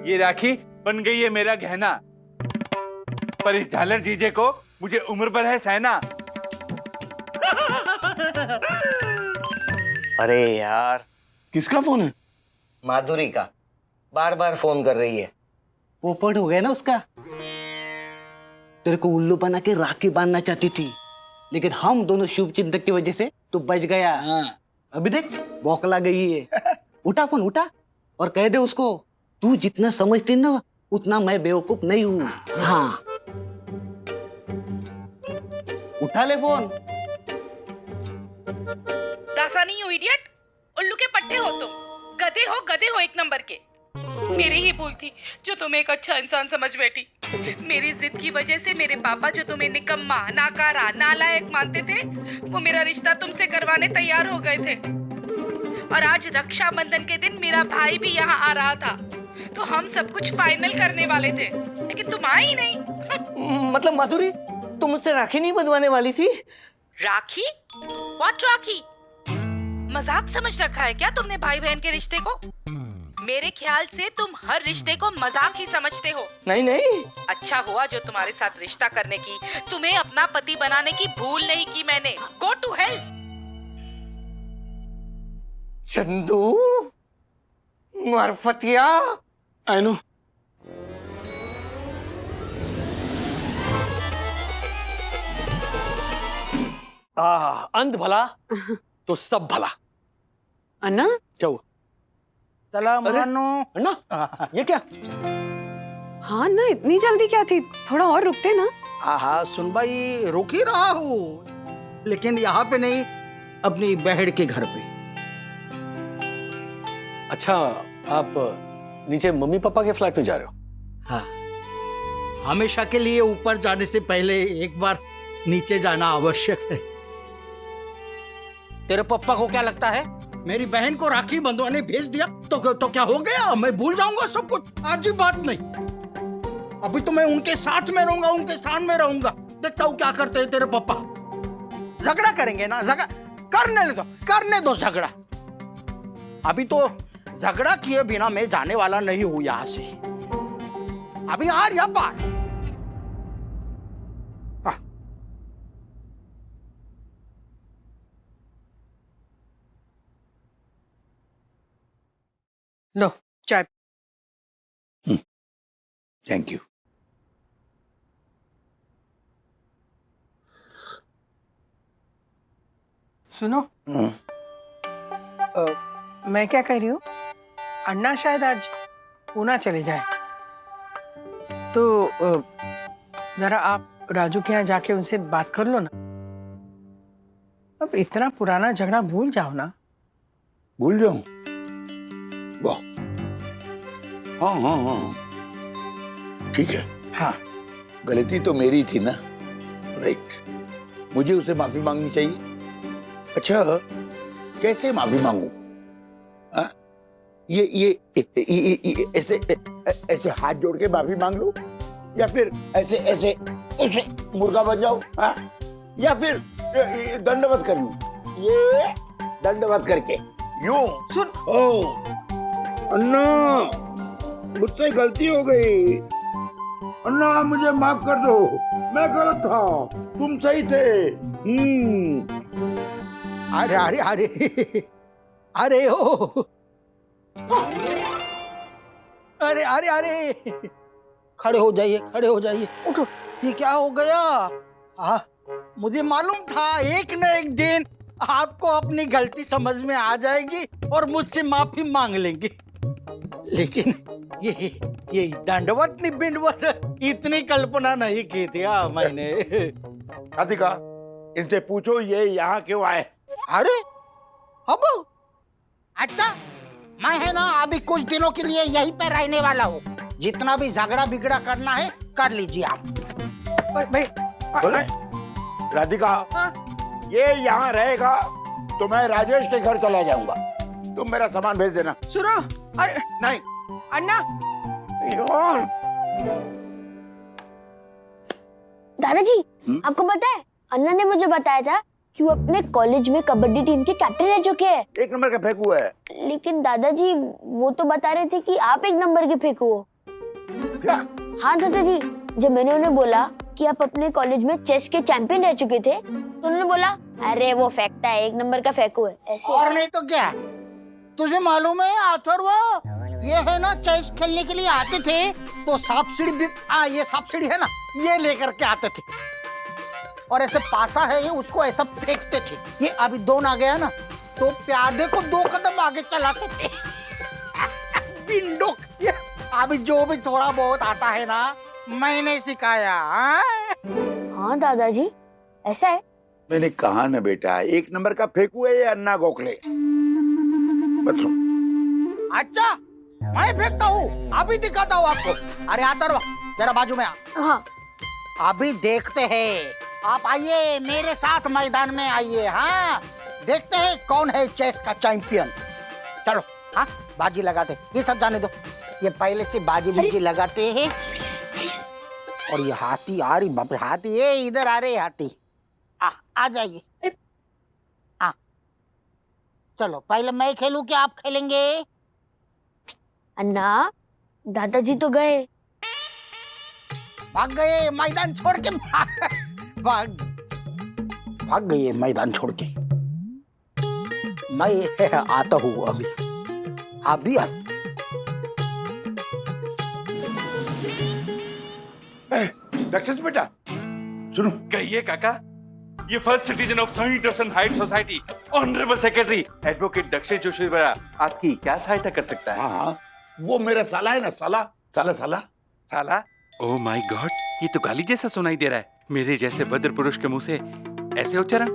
ये राखी बन गई है मेरा गहना, पर इस झालर जीजे को मुझे उम्र भर है सहना। अरे यार, किसका फोन है? माधुरी का, बार बार फोन कर रही है। पोपट हो गया ना उसका। तेरे को उल्लू बना के राखी बांधना चाहती थी, लेकिन हम दोनों शुभ चिंतक की वजह से तू बच गया। अभी देख बौखला गई है। उठा फोन, उठा और कह दे उसको, तू जितना समझती ना उतना मैं बेवकूफ नहीं हूँ। हाँ, उठा ले फोन। दासा नहीं हो इडियट, उल्लू के पट्टे हो तुम, गधे हो एक नंबर के। मेरी ही भूल थी जो तुम्हें एक अच्छा इंसान समझ बैठी। मेरी जिद की वजह से मेरे पापा जो तुम्हें निकम्मा, नाकारा, नालायक मानते थे, वो मेरा रिश्ता तुमसे करवाने तैयार हो गए थे। और आज रक्षाबंधन के दिन मेरा भाई भी यहाँ आ रहा था, तो हम सब कुछ फाइनल करने वाले थे, लेकिन तुम आई ही नहीं। मतलब माधुरी, तुम मुझसे राखी नहीं बंधवाने वाली थी? राखी? व्हाट राखी? मजाक समझ रखा है क्या तुमने भाई बहन के रिश्ते को? मेरे ख्याल से तुम हर रिश्ते को मजाक ही समझते हो। नहीं नहीं, अच्छा हुआ जो तुम्हारे साथ रिश्ता करने की, तुम्हें अपना पति बनाने की भूल नहीं की मैंने। Go to hell. Chandu, Marfatia. I know. अंध भला तो सब भला। अन्ना क्या हुआ? चला मुरानो। अन्ना ये क्या? हाँ अन्ना, इतनी जल्दी क्या थी? थोड़ा और रुकते ना। हाँ सुन भाई, रुक ही रहा हूँ, लेकिन यहाँ पे नहीं, अपनी बहन के घर पे। अच्छा, आप नीचे मम्मी पापा के फ्लैट में जा रहे हो? हाँ, हमेशा के लिए ऊपर जाने से पहले एक बार नीचे जाना आवश्यक है। तेरे पापा को क्या लगता है, मेरी बहन को राखी बंधवाने भेज दिया तो क्या हो गया? मैं भूल जाऊंगा सब कुछ? आज ही बात नहीं, अभी तो मैं उनके साथ में रहूंगा, उनके साथ में रहूंगा। देखता हूँ क्या करते हैं तेरे पापा। झगड़ा करेंगे ना, झगड़ा करने दो झगड़ा। अभी तो झगड़ा किए बिना मैं जाने वाला नहीं हूं यहां से। अभी यार या बार लो चाय। Thank you. सुनो, मैं क्या कह रही हूँ, अन्ना शायद आज पूना चले जाए, तो जरा आप राजू के यहाँ जाके उनसे बात कर लो ना। अब इतना पुराना झगड़ा भूल जाओ ना। भूल जाऊं? वाह, हाँ हाँ हाँ, ठीक है। हाँ, गलती तो मेरी थी ना, राइट। मुझे उसे माफी मांगनी चाहिए। अच्छा, कैसे माफी मांगू? ये ऐसे ऐसे हाथ जोड़ के माफी मांग लूं, या फिर ऐसे ऐसे ऐसे मुर्गा बन जाऊं, या फिर दंडवत कर लूं? ये दंडवत करके यूं। सुन, ओ अन्ना, मुझसे गलती हो गई। अन्ना मुझे माफ कर दो, मैं गलत था, तुम सही थे। अरे अरे अरे अरे ओ, अरे अरे अरे, खड़े हो जाइए, खड़े हो जाइए। उठो, ये क्या हो गया? मुझे मालूम था एक न एक दिन आपको अपनी गलती समझ में आ जाएगी और मुझसे माफी मांग लेंगे, लेकिन ये दंडवत नहीं बिंडवत इतनी कल्पना नहीं की थी मैंने। राधिका, इनसे पूछो ये यहाँ क्यों आए। अरे अब अच्छा, मैं है ना अभी कुछ दिनों के लिए यहीं पे रहने वाला हूँ, जितना भी झगड़ा बिगड़ा करना है कर लीजिए आप। भाई राधिका, ये यहाँ रहेगा तो मैं राजेश के घर चला जाऊंगा, तुम मेरा सामान भेज देना। सुनो, अरे नहीं अन्ना, दादाजी, आपको पता है अन्ना ने मुझे बताया था कि वो अपने कॉलेज में कबड्डी टीम के कैप्टन रह चुके हैं। एक नंबर का फेंकू है। लेकिन दादाजी वो तो बता रहे थे कि आप एक नंबर के फेंकू हो। क्या? हाँ दादाजी, जब मैंने उन्हें बोला कि आप अपने कॉलेज में चेस के चैंपियन रह चुके थे, तो उन्होंने बोला अरे वो फेंकता है, एक नंबर का फेंकू है, ऐसे। और नहीं तो क्या, तुझे मालूम है अथर्वा, ये है ना चेस खेलने के लिए आते थे तो सांप सीढ़ी भी, ये सांप सीढ़ी है ना, ये लेकर के आते थे और ऐसे पासा है ये, उसको ऐसा फेंकते थे। ये अभी दोन आ गया ना तो प्यादे को 2 कदम आगे चलाते थे। बिंडो, ये अभी जो भी थोड़ा बहुत आता है ना मैंने सिखाया। हाँ दादाजी, ऐसा है। मैंने कहा ना बेटा, एक नंबर का फेंकू है ये अन्ना गोखले। बच्चों, अच्छा मैं फेंकता हूँ, अभी दिखाता हूँ आपको। अरे अथर्वा जरा बाजू में आ। हाँ अभी देखते हैं, आप आइए मेरे साथ मैदान में आइए। हाँ, देखते हैं कौन है चेस का चैंपियन। चलो, हाँ बाजी लगाते, ये सब जाने दो, ये पहले से बाजी बुजी लगाते हैं। और ये हाथी आ रही, बाप रे हाथी, ये इधर आ रहे हाथी। आ जाइए। चलो पहले मैं खेलूं कि आप खेलेंगे? अन्ना, दादाजी तो गए। भाग गए मैदान छोड़ के, भाग गए मैदान छोड़ के। मैं आता हूँ अभी, अभी दक्षिण बेटा सुनो। कहिए काका, ये first citizen of Sunny Darshan height society, honourable secretary advocate Dakshesh Joshi बरा आपकी क्या सहायता कर सकता है? हाँ, वो मेरा साला है ना, साला साला साला साला? ओह माय गॉड, ये तो गाली जैसा सुनाई दे रहा है। मेरे जैसे भद्र पुरुष के मुंह से ऐसे उच्चारण?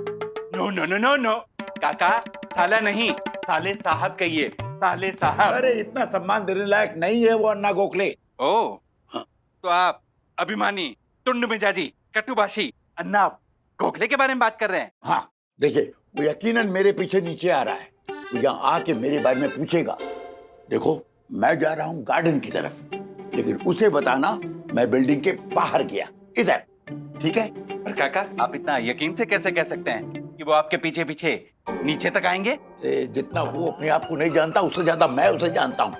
No no no no no काका, साला नहीं, साले साहब कहिए, साले साहब। अरे इतना सम्मान देने लायक नहीं है वो अन्ना गोखले। ओह, तो आप अभिमानी, तुंड मिजाजी, कटुभाषी अन्ना गोखले के बारे में बात कर रहे हैं? हाँ, देखिए वो यकीनन मेरे पीछे नीचे आ रहा है, वो यहाँ आके मेरे बारे में पूछेगा। देखो मैं जा रहा हूँ गार्डन की तरफ, लेकिन उसे बताना मैं बिल्डिंग के बाहर गया, इधर, ठीक है? पर काका, आप इतना यकीन से कैसे कह सकते हैं कि वो आपके पीछे पीछे नीचे तक आएंगे? जितना वो अपने आप को नहीं जानता, उससे ज्यादा मैं उसे जानता हूँ।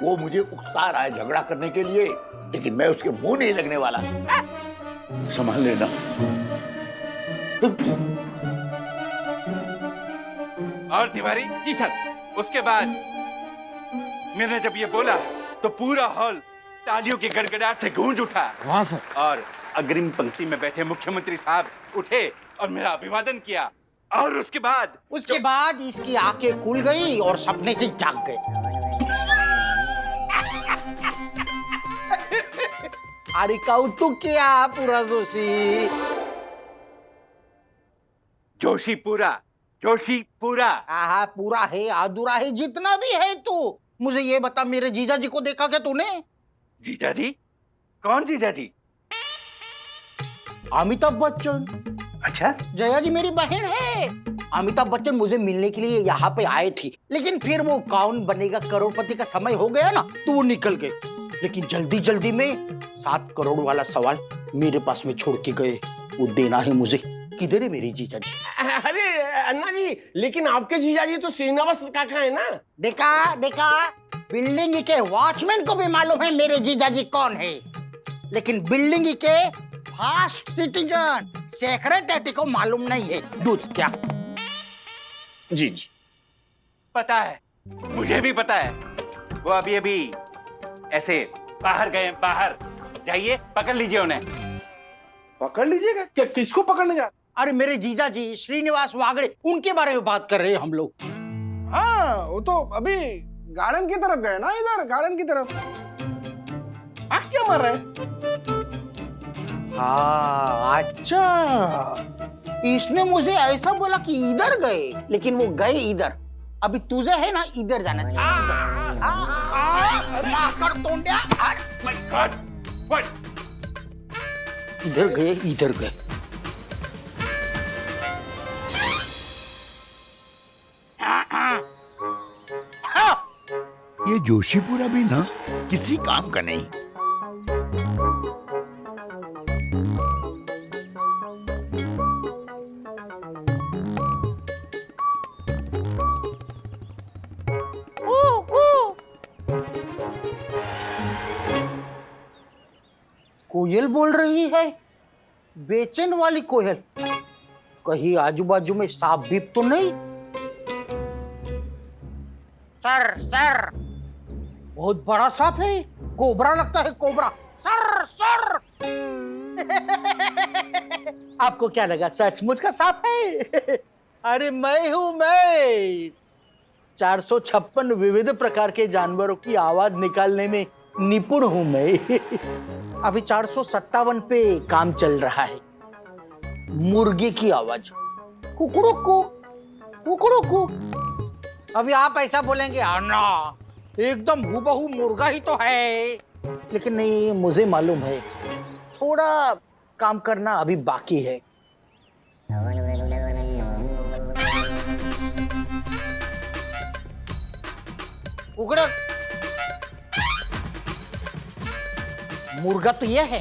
वो मुझे उकसा रहा है झगड़ा करने के लिए, लेकिन मैं उसके मुंह नहीं लगने वाला। संभाल लेना। और तिवारी जी सर, उसके बाद मैंने जब ये बोला तो पूरा हॉल तालियों की गड़गड़ाहट से गूंज उठा। हाँ सर। और अग्रिम पंक्ति में बैठे मुख्यमंत्री साहब उठे और मेरा अभिवादन किया। और उसके बाद इसकी आंखें खुल गई और सपने से जाग गए। अरे कौतुक किया पूरा जोशी। जोशी पूरा। आहा, पूरा है अधूरा है जितना भी है तू। मुझे ये बता, मेरे जीजा जी को देखा क्या तूने? जीजा जी? कौन जीजा जी? अमिताभ बच्चन। अच्छा, जया जी मेरी बहन है। अमिताभ बच्चन मुझे मिलने के लिए यहाँ पे आए थे, लेकिन फिर वो कौन बनेगा करोड़पति का समय हो गया ना, तो वो निकल गए। लेकिन जल्दी जल्दी में 7 करोड़ वाला सवाल मेरे पास में छोड़ के गए, वो देना है मुझे। किधर है मेरी जीजा जी? अरे अन्ना जी, लेकिन आपके जीजा जी तो श्रीनिवास काका है ना। देखा बिल्डिंग के वॉचमैन को भी मालूम है मेरे जीजा जी कौन है, लेकिन बिल्डिंग के फर्स्ट सिटीजन सेक्रेटरी को मालूम नहीं है। दूध क्या? जी, पता है, मुझे भी पता है। वो अभी ऐसे बाहर गए, बाहर जाइए, पकड़ लीजिए उन्हें। पकड़ लीजिएगा? क्या, किसको पकड़ने जा? अरे मेरे जीजा जी श्रीनिवास वागड़े, उनके बारे में बात कर रहे हैं हम लोग। हाँ, वो तो अभी गार्डन की तरफ गए ना, इधर गार्डन की तरफ। आग क्या मार रहे हैं? हाँ, अच्छा, इसने मुझे ऐसा बोला कि इधर गए, लेकिन वो गए इधर। अभी तुझे है ना इधर जाना चाहिए। इधर गए। ये जोशीपुरा भी ना किसी काम का नहीं। कोयल बोल रही है, बेचैन वाली कोयल। कहीं आजू बाजू में सांप भी तो नहीं? सर, बहुत बड़ा सांप है, कोबरा लगता है, कोबरा। सर आपको क्या लगा सचमुच का सांप है? अरे मैं हूं, मैं 456 विविध प्रकार के जानवरों की आवाज निकालने में निपुण हूं मैं। अभी 457 पे काम चल रहा है। मुर्गे की आवाज, कुकड़ू कु। अभी आप ऐसा बोलेंगे, अन्ना एकदम हूबहू मुर्गा ही तो है, लेकिन नहीं, मुझे मालूम है थोड़ा काम करना अभी बाकी है। उगड़ा मुर्गा तो यह है।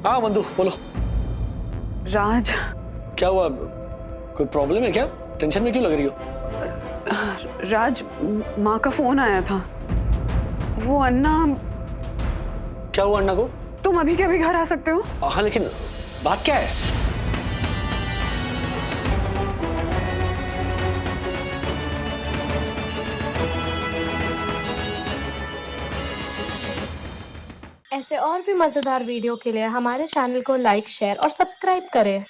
हाँ बंधु, बोलो। राज, क्या हुआ? कोई प्रॉब्लम है क्या? टेंशन में क्यों लग रही हो? राज, माँ का फोन आया था। वो अन्ना। क्या हुआ अन्ना को? तुम अभी के अभी घर आ सकते हो? हाँ, लेकिन बात क्या है? ऐसे और भी मजेदार वीडियो के लिए हमारे चैनल को लाइक, शेयर और सब्सक्राइब करें।